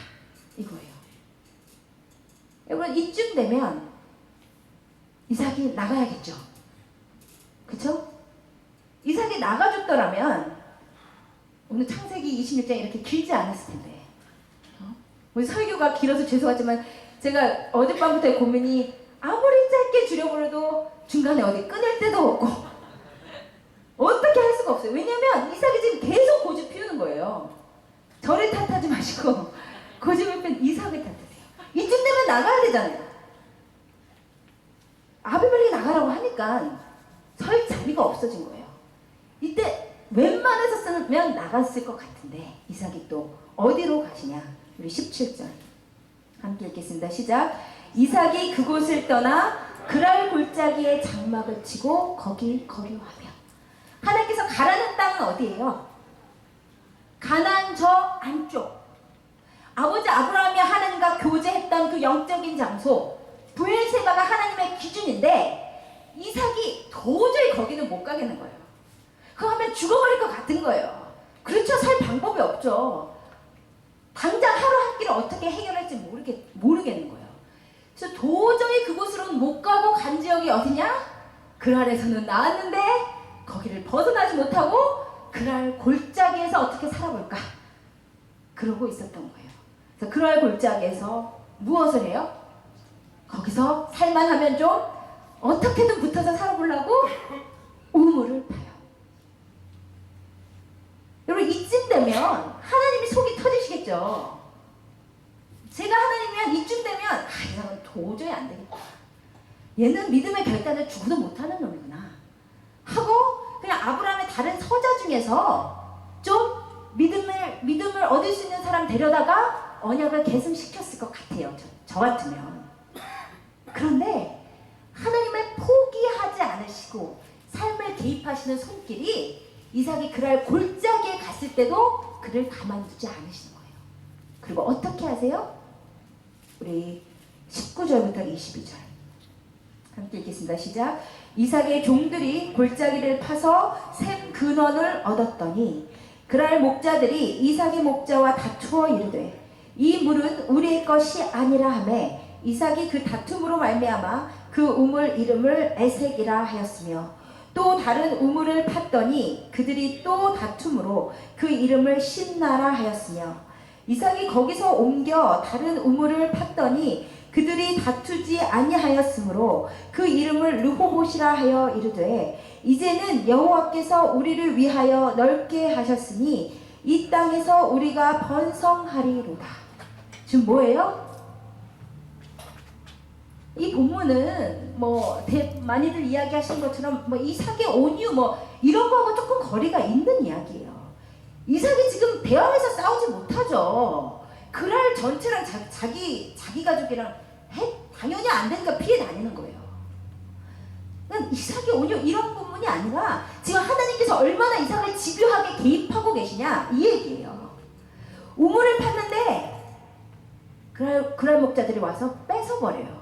이거예요. 여러분, 이쯤 되면 이삭이 나가야겠죠. 그쵸? 이삭이 나가줬더라면 오늘 창세기 26장이 이렇게 길지 않았을 텐데. 우리 설교가 길어서 죄송하지만 제가 어젯밤부터의 고민이 아무리 짧게 줄여버려도 중간에 어디 끊을 데도 없고 어떻게 할 수가 없어요. 왜냐면 이삭이 지금 계속 고집 피우는 거예요. 저를 탓하지 마시고 고집을 핀 이삭을 탓하세요. 이쯤 되면 나가야 되잖아요. 아비멜렉이 나가라고 하니까 설 자리가 없어진 거예요. 이때 웬만해서쓰면 나갔을 것 같은데 이삭이 또 어디로 가시냐. 우리 17절 함께 읽겠습니다. 시작. 이삭이 그곳을 떠나 그랄 골짜기에 장막을 치고 거기 거류하며. 하나님께서 가라는 땅은 어디예요? 가나안 저 안쪽. 아버지 아브라함이 하나님과 교제했던 그 영적인 장소, 브엘세바가 하나님의 기준인데 이삭이 도저히 거기는 못 가겠는 거예요. 그거 하면 죽어버릴 것 같은 거예요. 그렇죠. 살 방법이 없죠. 당장 하루 한 끼를 어떻게 해결할지 모르겠는 거예요. 그래서 도저히 그곳으로는 못 가고 간 지역이 어디냐? 그랄에서는 나왔는데 거기를 벗어나지 못하고 그랄 골짜기에서 어떻게 살아볼까? 그러고 있었던 거예요. 그래서 그랄 골짜기에서 무엇을 해요? 거기서 살만하면 좀 어떻게든 붙어서 살아보려고 우물을 파요. 여러분 이쯤 되면 하나님이 속이 터지시겠죠. 제가 하나님이면 이쯤 되면 이 사람은 도저히 안 되겠다. 얘는 믿음의 결단을 죽어도 못하는 놈이구나 하고 그냥 아브라함의 다른 서자 중에서 좀 믿음을 얻을 수 있는 사람 데려다가 언약을 계승시켰을 것 같아요. 저 같으면. 그런데 하나님을 포기하지 않으시고 삶을 개입하시는 손길이 이삭이 그랄 골짜기에 갔을 때도 그를 가만두지 않으시는 거예요. 그리고 어떻게 하세요? 우리 19절부터 22절 함께 읽겠습니다. 시작. 이삭의 종들이 골짜기를 파서 샘 근원을 얻었더니 그랄 목자들이 이삭의 목자와 다투어 이르되 이 물은 우리의 것이 아니라 하매 이삭이 그 다툼으로 말미암아 그 우물 이름을 에색이라 하였으며 또 다른 우물을 팠더니 그들이 또 다툼으로 그 이름을 신나라 하였으며 이삭이 거기서 옮겨 다른 우물을 팠더니 그들이 다투지 아니하였으므로 그 이름을 르호봇이라 하여 이르되 이제는 여호와께서 우리를 위하여 넓게 하셨으니 이 땅에서 우리가 번성하리로다. 지금 뭐예요? 이 본문은 많이들 이야기하신 것처럼 이삭의 온유 이런 거하고 조금 거리가 있는 이야기예요. 이삭이 지금 대왕에서 싸우지 못하죠. 그랄 전체랑 자기 가족이랑 당연히 안 되니까 피해 다니는 거예요. 이삭의 온유 이런 부분이 아니라 지금 하나님께서 얼마나 이삭을 집요하게 개입하고 계시냐 이 얘기예요. 우물을 팠는데 그랄 목자들이 와서 뺏어버려요.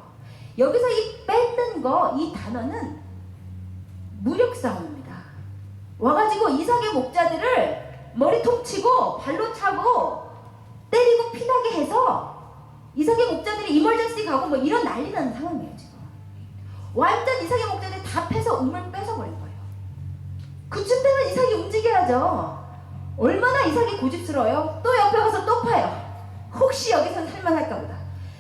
여기서 이 뺏는 이 단어는 무력 싸움입니다. 와가지고 이삭의 목자들을 머리통 치고 발로 차고 때리고 피나게 해서 이삭의 목자들이 이멀전시 가고 이런 난리 나는 상황이에요. 지금 완전 이삭의 목자들이 다 패서 우물 뺏어버린 거예요. 그쯤 되면 이삭이 움직여야죠. 얼마나 이삭이 고집스러워요. 또 옆에 가서 또 파요. 혹시 여기서는 살만할까 보다.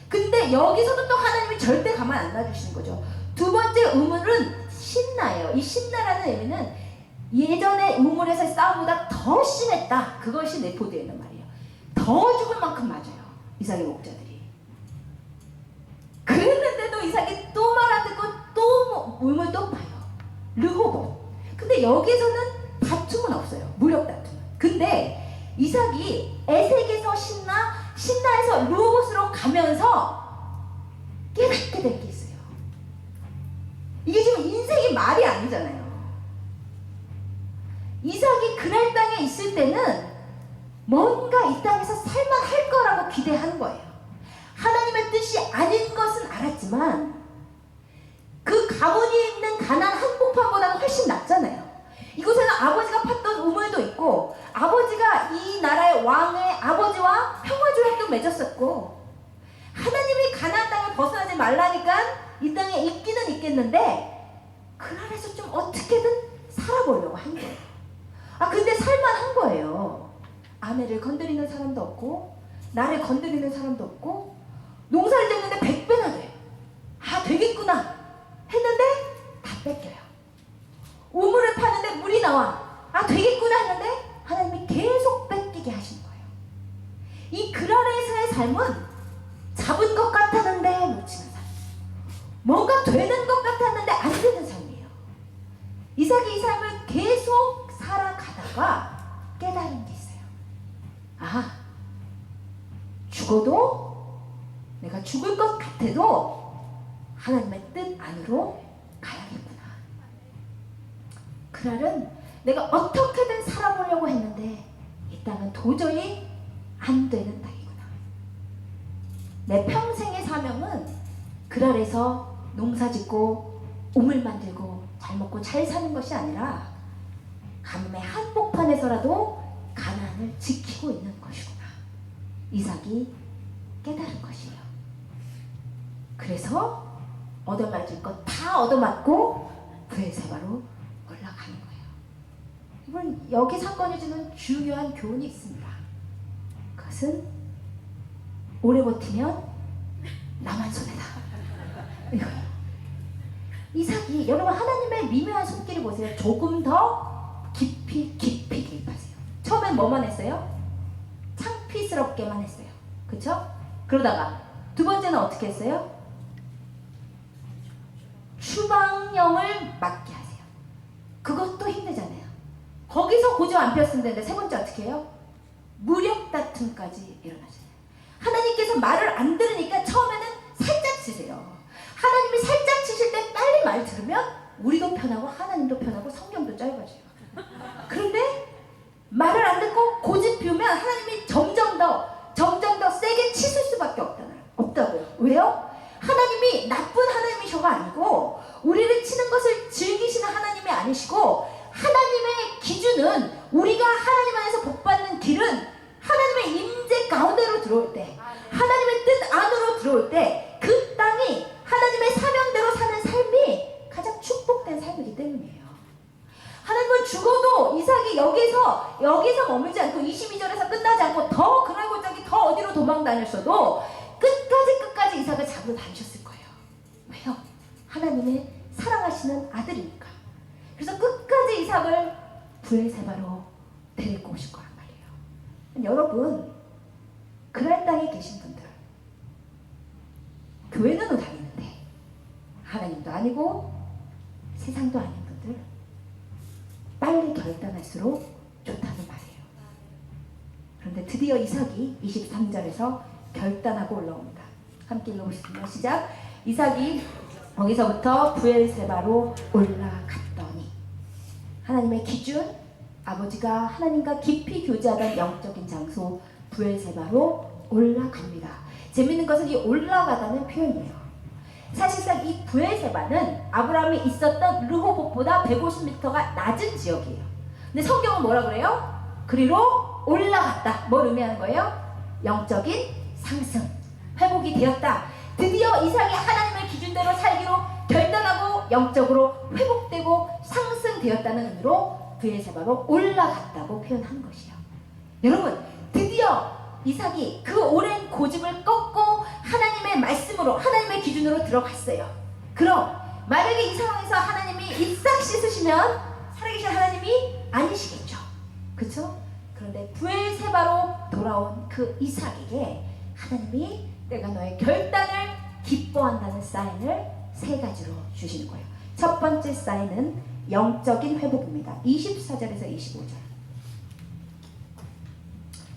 근데 여기서도 또 하나님이 절대 가만 안 놔주시는 거죠. 두 번째 우물은 신나예요. 이 신나라는 의미는 예전에 우물에서의 싸움보다 더 심했다. 그것이 네포드에 있는 말이에요. 더 죽을 만큼 맞아요. 이삭의 목자들이. 그랬는데도 이삭이 또 말 안 듣고 또 우물 또 파요. 르호봇. 근데 여기서는 다툼은 없어요. 무력 다툼. 근데 이삭이 에색에서 신나에서 르호봇으로 가면서 깨닫게 될 게 있어요. 이게 지금 인생이 말이 아니잖아요. 이삭이 그랄 땅에 있을 때는 뭔가 이 땅에서 살만할 거라고 기대하는 거예요. 하나님의 뜻이 아닌 것은 알았지만 그 가문이 있는 가나안 한복판보다는 훨씬 낫잖아요. 이곳에는 아버지가 팠던 우물도 있고 아버지가 이 나라의 왕의 아버지와 평화조약도 맺었었고 하나님이 가나안 땅을 벗어나지 말라니까 이 땅에 있기는 있겠는데 그 안에서 좀 어떻게든 살아보려고 한 거예요. 근데 살만한 거예요. 아내를 건드리는 사람도 없고 나를 건드리는 사람도 없고 농사를 짓는데 100배나 돼. 되겠구나 했는데 다 뺏겨요. 우물을 파는데 물이 나와. 되겠구나 했는데 하나님이 계속 뺏기게 하신 거예요. 이 그랄에서의 삶은 잡은 것 같았는데 놓치는 삶. 뭔가 되는 것 같았는데 안 되는 삶이에요. 이삭이 이 삶을 계속 살아가다가 깨달은 게 있어요. 죽어도 내가 죽을 것 같아도 하나님의 뜻 안으로 가야겠구나. 그날은 내가 어떻게든 살아보려고 했는데 이 땅은 도저히 안 되는 땅이구나. 내 평생의 사명은 그날에서 농사짓고 우물 만들고 잘 먹고 잘 사는 것이 아니라 가뭄의 한복판에서라도 가나안을 지키고 있는 것이구나. 이삭이 깨달은 것이에요. 그래서 얻어맞을 것 다 얻어맞고 브엘세바로 올라가는 거예요. 이번 여기 사건이 주는 중요한 교훈이 있습니다. 그것은 오래 버티면 나만 손해다. 이거예요. 이삭이 여러분 하나님의 미묘한 손길을 보세요. 조금 더 깊이 개입하세요. 처음엔 뭐만 했어요? 창피스럽게만 했어요. 그쵸? 그러다가 두 번째는 어떻게 했어요? 추방령을 맞게 하세요. 그것도 힘들잖아요. 거기서 고집 안 폈으면 되는데 세 번째 어떻게 해요? 무력 다툼까지 일어나잖아요. 하나님께서 말을 안 들으니까 처음에는 살짝 치세요. 하나님이 살짝 치실 때 빨리 말 들으면 우리도 편하고 하나님도 편하고 성경도 짧아져요. 그런데 말을 안 듣고 고집 피우면 하나님이 점점 더 세게 치실 수밖에 없다고요. 왜요? 하나님이 나쁜 하나님이셔가 아니고 우리를 치는 것을 즐기시는 하나님이 아니시고, 하나님의 기준은, 우리가 하나님 안에서 복받는 길은 하나님의 임재 가운데로 들어올 때, 하나님의 뜻 안으로 들어올 때 그 땅이 하나님의 사명대로 사는 삶이 가장 축복된 삶이기 때문이에요. 하나님은 죽어도 이삭이 여기서 머물지 않고 22절에서 끝나지 않고 더 그날골짜기 더 어디로 도망 다녔어도 끝까지 이삭을 잡으러 다니셨을 거예요. 왜요? 하나님의 사랑하시는 아들이니까. 그래서 끝까지 이삭을 브엘세바로 데리고 오실 거란 말이에요. 여러분, 그랄 땅에 계신 분들, 교회는 다니는데 하나님도 아니고 세상도 아닌 분들, 빨리 결단할수록 좋다는 말이에요. 그런데 드디어 이삭이 23절에서 결단하고 올라옵니다. 함께 읽어보겠습니다. 시작. 이삭이 거기서부터 브엘세바로 올라갔더니, 하나님의 기준, 아버지가 하나님과 깊이 교제하던 영적인 장소 브엘세바로 올라갑니다. 재밌는 것은 이 올라가다는 표현이에요. 사실상 이 브엘세바는 아브라함이 있었던 르호봇보다 150m가 낮은 지역이에요. 근데 성경은 뭐라 그래요? 그리로 올라갔다. 뭘 의미하는 거예요? 영적인 상승, 회복이 되었다. 드디어 이삭이 하나님의 기준대로 살기로 결단하고 영적으로 회복되고 상승되었다는 의미로 브엘세바로 올라갔다고 표현한 것이에요. 여러분, 드디어 이삭이 그 오랜 고집을 꺾고 하나님의 말씀으로, 하나님의 기준으로 들어갔어요. 그럼 만약에 이 상황에서 하나님이 이삭 씻으시면 살아계신 하나님이 아니시겠죠. 그렇죠? 그런데 브엘세바로 돌아온 그 이삭에게 하나님이 내가 너의 결단을 기뻐한다는 사인을 세 가지로 주시는 거예요. 첫 번째 사인은 영적인 회복입니다. 24절에서 25절.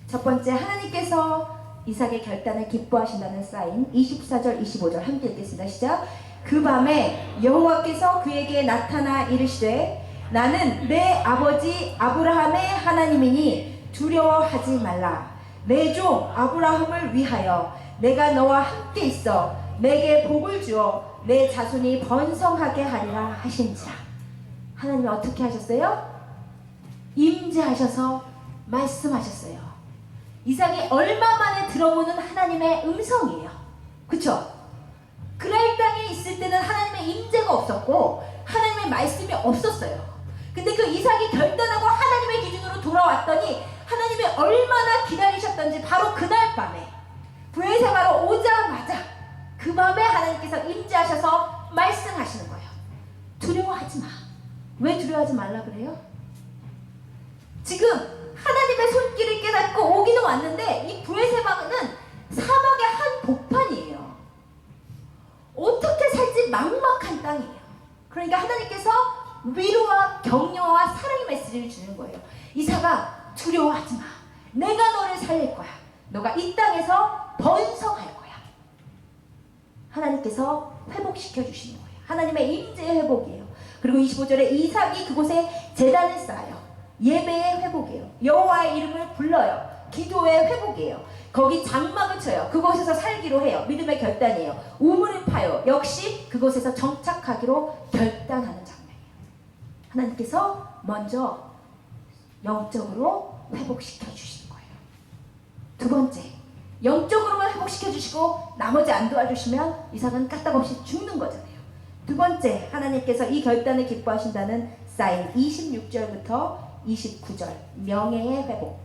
첫 번째, 하나님께서 이삭의 결단을 기뻐하신다는 사인 24절 25절 함께 읽겠습니다. 시작. 그 밤에 여호와께서 그에게 나타나 이르시되 나는 내 아버지 아브라함의 하나님이니 두려워하지 말라. 내 종 아브라함을 위하여 내가 너와 함께 있어 내게 복을 주어 내 자손이 번성하게 하리라 하신지라. 하나님이 어떻게 하셨어요? 임재하셔서 말씀하셨어요. 이삭이 얼마 만에 들어보는 하나님의 음성이에요. 그쵸? 그랄 땅에 있을 때는 하나님의 임재가 없었고 하나님의 말씀이 없었어요. 근데 그 이삭이 결단하고 하나님의 기준으로 돌아왔더니 하나님이 얼마나 기다리셨던지 바로 그날 밤에 브엘세바로 오자마자 그 밤에 하나님께서 임재하셔서 말씀하시는 거예요. 두려워하지 마. 왜 두려워하지 말라 그래요? 지금 하나님의 손길을 깨닫고 오기는 왔는데 이 브엘세바는 사막의 한 복판이에요. 어떻게 살지 막막한 땅이에요. 그러니까 하나님께서 위로와 격려와 사랑의 메시지를 주는 거예요. 이삭아, 두려워하지 마. 내가 너를 살릴 거야. 너가 이 땅에서 번성할 거야. 하나님께서 회복시켜 주시는 거예요. 하나님의 임재의 회복이에요. 그리고 25절에 이삭이 그곳에 제단을 쌓아요. 예배의 회복이에요. 여호와의 이름을 불러요. 기도의 회복이에요. 거기 장막을 쳐요. 그곳에서 살기로 해요. 믿음의 결단이에요. 우물을 파요. 역시 그곳에서 정착하기로 결단하는 장면이에요. 하나님께서 먼저 영적으로 회복시켜 주시는 거예요. 두 번째, 영적으로만 회복시켜 주시고 나머지 안 도와주시면 이삭은 까딱없이 죽는 거잖아요. 두 번째, 하나님께서 이 결단을 기뻐하신다는 사인 26절부터 29절 명예의 회복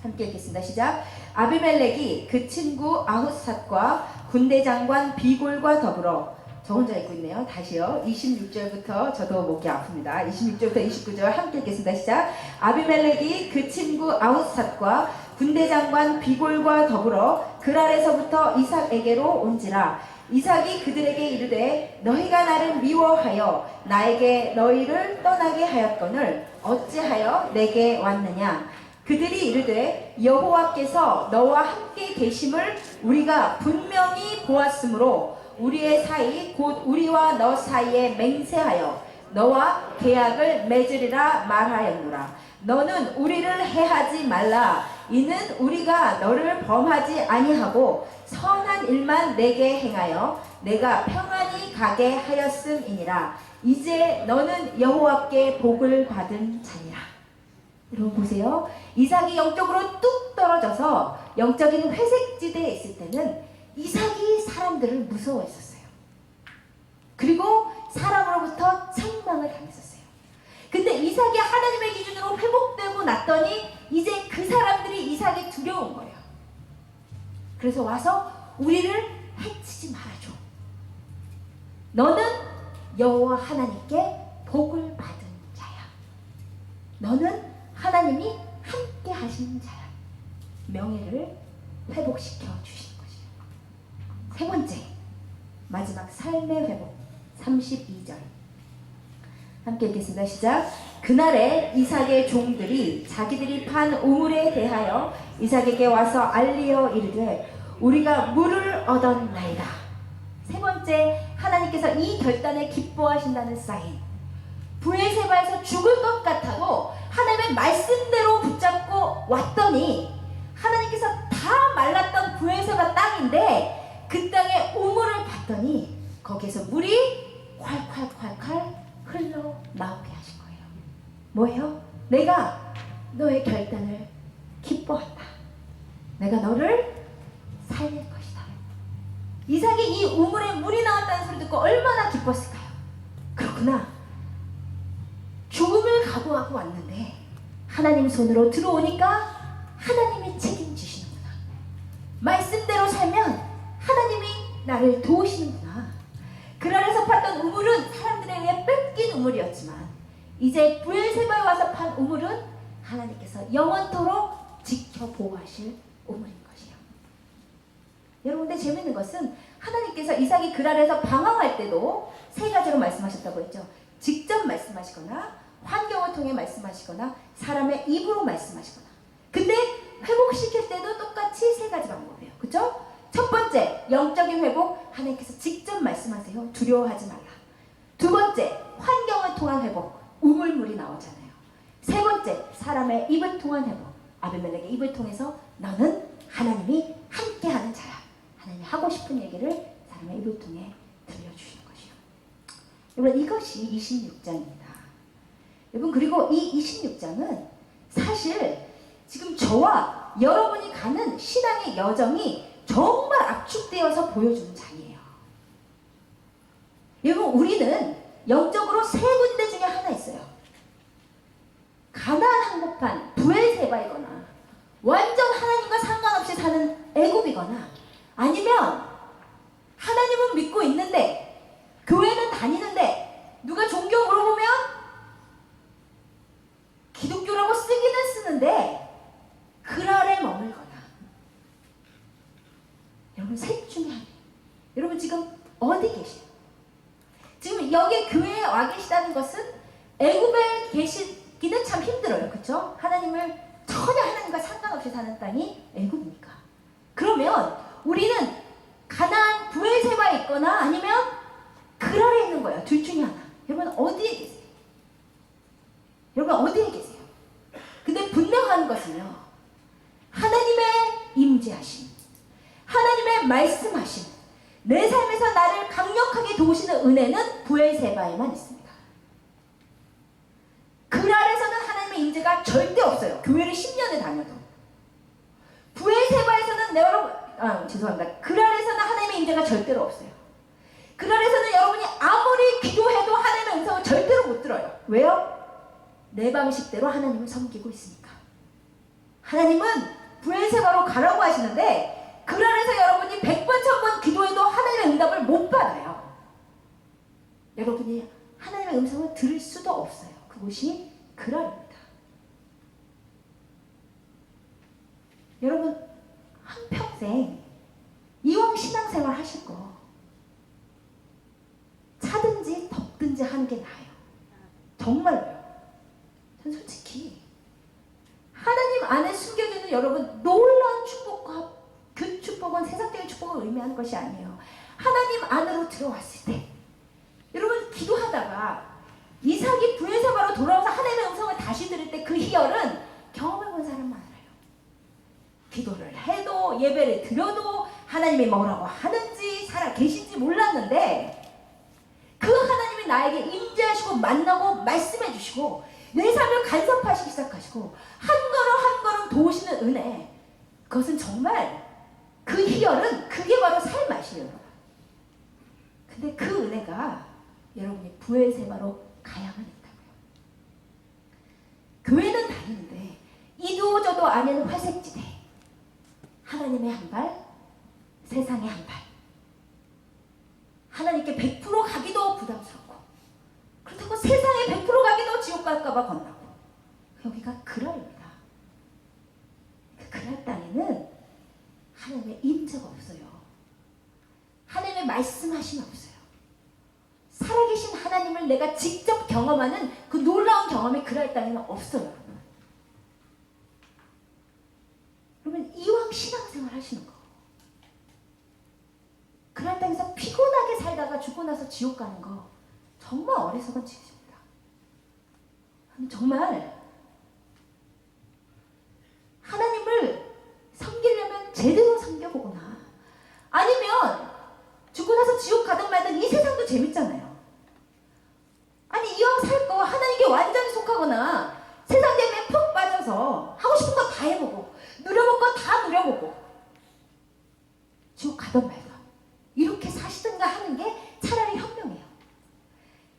함께 읽겠습니다. 시작. 아비멜렉이 그 친구 아훗삿과 군대 장관 비골과 더불어 저 혼자 읽고 있네요. 다시요. 26절부터 저도 목이 아픕니다. 26절부터 29절 함께 읽겠습니다. 시작. 아비멜렉이 그 친구 아우삿과 군대 장관 비골과 더불어 그랄에서부터 이삭에게로 온지라. 이삭이 그들에게 이르되 너희가 나를 미워하여 나에게 너희를 떠나게 하였거늘 어찌하여 내게 왔느냐. 그들이 이르되 여호와께서 너와 함께 계심을 우리가 분명히 보았으므로 우리의 사이 곧 우리와 너 사이에 맹세하여 너와 계약을 맺으리라 말하였노라. 너는 우리를 해하지 말라. 이는 우리가 너를 범하지 아니하고 선한 일만 내게 행하여 내가 평안히 가게 하였음이니라. 이제 너는 여호와께 복을 받은 자니라. 여러분 보세요. 이삭이 영적으로 뚝 떨어져서 영적인 회색지대에 있을 때는 이삭이 사람들을 무서워했었어요. 그리고 사람으로부터 책망을 당했었어요. 근데 이삭이 하나님의 기준으로 회복되고 났더니 이제 그 사람들이 이삭이 두려운 거예요. 그래서 와서 우리를 해치지 말아줘. 너는 여호와 하나님께 복을 받은 자야. 너는 하나님이 함께 하신 자야. 명예를 회복시켜 주신 것이에요. 세 번째, 마지막 삶의 회복 32절 함께 읽겠습니다. 시작. 그날에 이삭의 종들이 자기들이 판 우물에 대하여 이삭에게 와서 알리어 이르되 우리가 물을 얻었나이다. 세 번째, 하나님께서 이 결단에 기뻐하신다는 사인. 브엘세바에서 죽을 것 같아도 하나님의 말씀대로 붙잡고 왔더니 하나님께서 다 말랐던 브엘세바 땅인데 그 땅에 우물을 봤더니 거기에서 물이 콸콸콸콸 흘러나오게 하신 거예요. 뭐예요? 내가 너의 결단을 기뻐한다. 내가 너를 살릴 것이다. 이삭이 이 우물에 물이 나왔다는 소리 듣고 얼마나 기뻤을까요? 그렇구나. 죽음을 각오하고 왔는데 하나님 손으로 들어오니까 하나님이 책임지시는구나. 말씀대로 살면 하나님이 나를 도우시는구나. 그랄에서 팠던 우물은 사람들에 의해 뺏긴 우물이었지만 이제 브엘세바에 와서 판 우물은 하나님께서 영원토록 지켜 보호하실 우물인 것이에요. 여러분, 근데 재밌는 것은 하나님께서 이삭이 그랄에서 방황할 때도 세 가지로 말씀하셨다고 했죠. 직접 말씀하시거나 환경을 통해 말씀하시거나 사람의 입으로 말씀하시거나. 근데 회복시킬 때도 똑같이 세 가지 방법이에요. 그렇죠? 첫 번째, 영적인 회복. 하나님께서 직접 말씀하세요. 두려워하지 말라. 두 번째, 환경을 통한 회복. 우물물이 나오잖아요. 세 번째, 사람의 입을 통한 회복. 아비멜렉의 입을 통해서 너는 하나님이 함께하는 자야. 하나님이 하고 싶은 얘기를 사람의 입을 통해 들려주시는 것이요. 여러분, 이것이 26장입니다. 여러분, 그리고 이 26장은 사실 지금 저와 여러분이 가는 신앙의 여정이 정말 압축되어서 보여주는 장이에요. 여러분, 우리는 영적으로 세 군데 중에 하나 있어요. 가나안 한복판 브엘세바이거나 완전 하나님과 상관없이 사는 애굽이거나 아니면 하나님은 믿고 있는데 교회는 다니는데 누가 종교 물어보면 기독교라고 쓰기는 쓰는데 그랄에 머물거나. 여러분, 셋 중에 하나예요. 여러분, 지금 어디 계세요? 지금 여기 교회에 와 계시다는 것은 애굽에 계시기는 참 힘들어요. 그렇죠? 하나님을 전혀 하나님과 상관없이 사는 땅이 애굽이니까. 그러면 우리는 가나안 브엘세바에 있거나 아니면 그랄에 있는 거예요. 둘 중에 하나. 여러분, 어디에 계세요? 여러분, 어디에 계세요? 근데 분명한 것은요, 하나님의 임재하심, 하나님의 말씀하심, 내 삶에서 나를 강력하게 도우시는 은혜는 브엘세바에만 있습니다. 그랄에서는 하나님의 임재가 절대 없어요. 교회를 10년을 다녀도. 브엘세바에서는 죄송합니다. 그랄에서는 하나님의 임재가 절대로 없어요. 그랄에서는 여러분이 아무리 기도해도 하나님의 음성을 절대로 못 들어요. 왜요? 내 방식대로 하나님을 섬기고 있으니까. 하나님은 브엘세바로 가라고 하시는데 그랄에서 여러분이 100번 1000번 기도해도 하나님의 응답을 못 받아요. 여러분이 하나님의 음성을 들을 수도 없어요. 그곳이 그랄입니다. 여러분 한평생 이왕 신앙생활 하실 거 차든지 덥든지 하는 게 나아요. 정말로요. 전 솔직히 하나님 안에 숨겨져 있는 여러분 놀라운 축복과 그 축복은 세상적인 축복을 의미하는 것이 아니에요. 하나님 안으로 들어왔을 때 여러분 기도하다가 이삭이 브에세바로 돌아와서 하나님의 음성을 다시 들을 때 그 희열은 경험해본 사람 많아요. 기도를 해도 예배를 드려도 하나님이 뭐라고 하는지 살아 계신지 몰랐는데 그 하나님이 나에게 임재하시고 만나고 말씀해 주시고 내 삶을 간섭하시기 시작하시고 한 걸음 한 걸음 도우시는 은혜, 그것은 정말 그 희열은 그게 바로 삶 맛이에요. 근데 그 은혜가 여러분이 브에세바로 가야만 했다고요. 교회는 다니는데 이도저도 아닌 회색지대, 하나님의 한 발, 세상의 한 발, 하나님께 100% 가기도 부담스럽고 그렇다고 세상에 100% 가기도 지옥 갈까봐 겁나고 여기가 그랄입니다. 그 그랄 땅에는 하나님의 임재가 없어요. 하나님의 말씀하심이 없어요. 살아계신 하나님을 내가 직접 경험하는 그 놀라운 경험이 그랄 땅에는 없어요. 여러분 이왕 신앙생활 하시는 거 그랄 땅에서 피곤하게 살다가 죽고 나서 지옥 가는 거 정말 어리석은 짓입니다. 정말 하나님을 섬기려면 제대로 섬겨보거나 아니면 죽고 나서 지옥 가든 말든 이 세상도 재밌잖아요. 아니 이왕 살 거 하나님께 완전히 속하거나 세상 때문에 푹 빠져서 하고 싶은 거 다 해보고 누려볼 거 다 누려보고 지옥 가든 말든 이렇게 사시든가 하는 게 차라리 현명해요.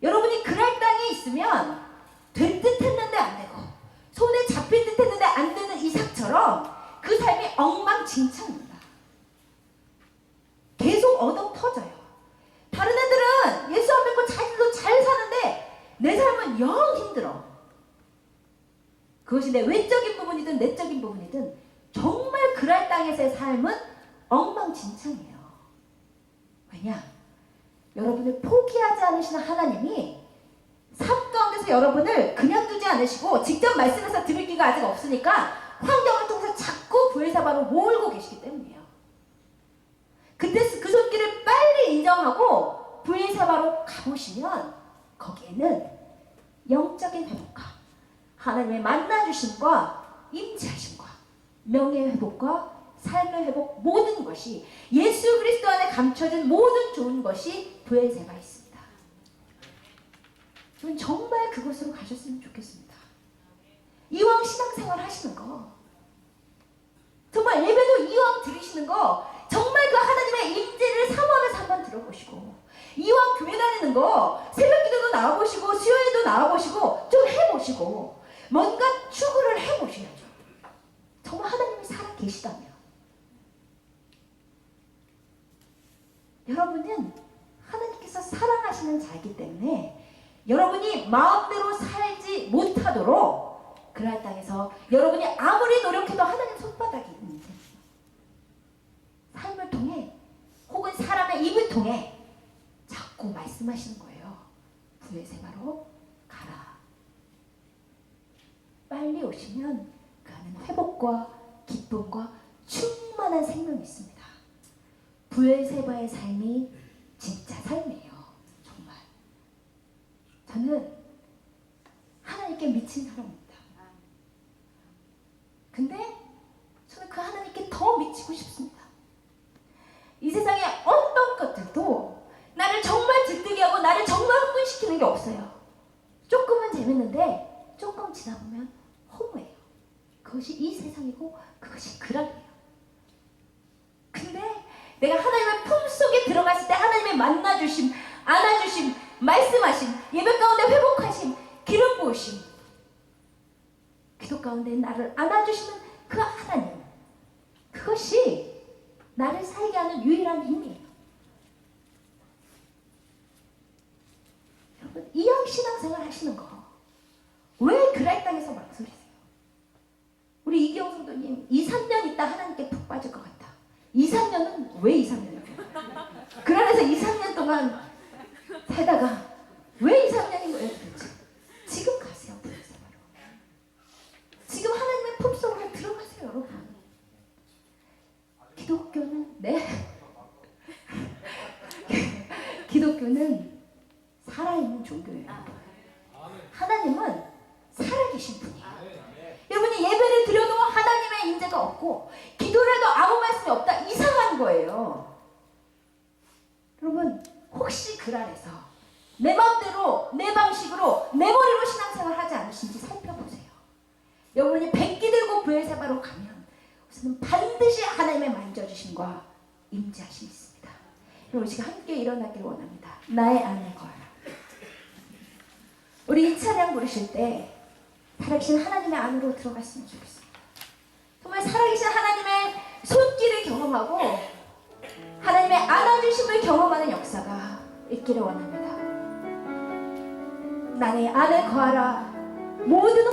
여러분이 그랄 땅에 있으면 될 듯 했는데 안 되고 손에 잡힐 듯 했는데 안 되는 이삭처럼 그 삶이 엉망진창입니다. 계속 얻어 터져요. 다른 애들은 예수 안 믿고 자기도 잘 사는데 내 삶은 영 힘들어. 그것이 내 외적인 부분이든 내적인 부분이든 정말 그랄 땅에서의 삶은 엉망진창이에요. 왜냐? 여러분을 포기하지 않으시는 하나님이 삶 가운데서 여러분을 그냥 두지 않으시고 직접 말씀해서 들을 기가 아직 없으니까 환경을 통해서 자꾸 브에세바로 몰고 계시기 때문이에요. 그때 그 손길을 빨리 인정하고 브에세바로 가보시면 거기에는 영적인 회복과 하나님의 만나주심과 임재하심과 명예회복과 삶의 회복 모든 것이 예수 그리스도 안에 감춰진 모든 좋은 것이 브에세바 있습니다. 저는 정말 그곳으로 가셨으면 좋겠습니다. 이왕 신앙생활 하시는 거 정말 예배도 이왕 드리시는 거 정말 그 하나님의 임재를 사모하면서 한번 들어보시고 이왕 교회 다니는 거 새벽기도도 나와보시고 수요일도 나와보시고 좀 해보시고 뭔가 추구를 해보셔야죠. 정말 하나님이 살아 계시다면 여러분은 하나님께서 사랑하시는 자이기 때문에 여러분이 마음대로 살지 못하도록 그랄 땅에서 여러분이 아무리 노력해도 하나님 손바닥이 있는데 삶을 통해 혹은 사람의 입을 통해 자꾸 말씀하시는 거예요. 브에세바로 가라. 빨리 오시면 그 안에는 회복과 기쁨과 충만한 생명이 있습니다. 브에세바의 삶이 진짜 삶이에요. 정말. 저는 하나님께 미친 사람입니다. 근데 저는 그 하나님께 더 미치고 싶습니다. 이 세상에 어떤 것들도 나를 정말 들뜨게 하고 나를 정말 흥분시키는 게 없어요. 조금은 재밌는데 조금 지나보면 허무해요. 그것이 이 세상이고 그것이 그랄이에요. 근데 내가 하나님의 품속에 들어갔을 때 하나님의 만나주심, 안아주심, 말씀하심, 예배 가운데 회복하심, 기름 부으심, 기도 가운데 나를 안아주시는 그 하나님, 그것이 나를 살게 하는 유일한 힘이에요. 신앙생활 하시는 거 왜 그랄 땅에서 망설이세요? 우리 이기영 성도님 2, 3년 있다 하나님께 푹 빠질 것 같다. 2, 3년은 왜 2, 3년이에요? 그 안에서 2, 3년 동안 살다가 왜 2, 3년인 거예요 도대체? 지금 가세요. 부르세요. 지금 하나님의 품속으로 들어가세요 여러분. 기독교는 기독교는 살아있는 종교예요. 하나님은 살아계신 분이에요. 여러분이 예배를 드려도 하나님의 임재가 없고 기도를 해도 아무 말씀이 없다. 이상한 거예요. 여러분 혹시 그 안에서 내 마음대로 내 방식으로 내 머리로 신앙생활 하지 않으신지 살펴보세요. 여러분이 백기 들고 브엘세바로 가면 우선은 반드시 하나님의 만져주심과 임재하심이 있습니다. 여러분 지금 함께 일어나기를 원합니다. 나의 안에 거하라. 우리 이 찬양 부르실 때 살아계신 하나님의 안으로 들어갔으면 좋겠습니다. 정말 살아계신 하나님의 손길을 경험하고 하나님의 안아주심을 경험하는 역사가 있기를 원합니다. 나의 안에 거하라. 모든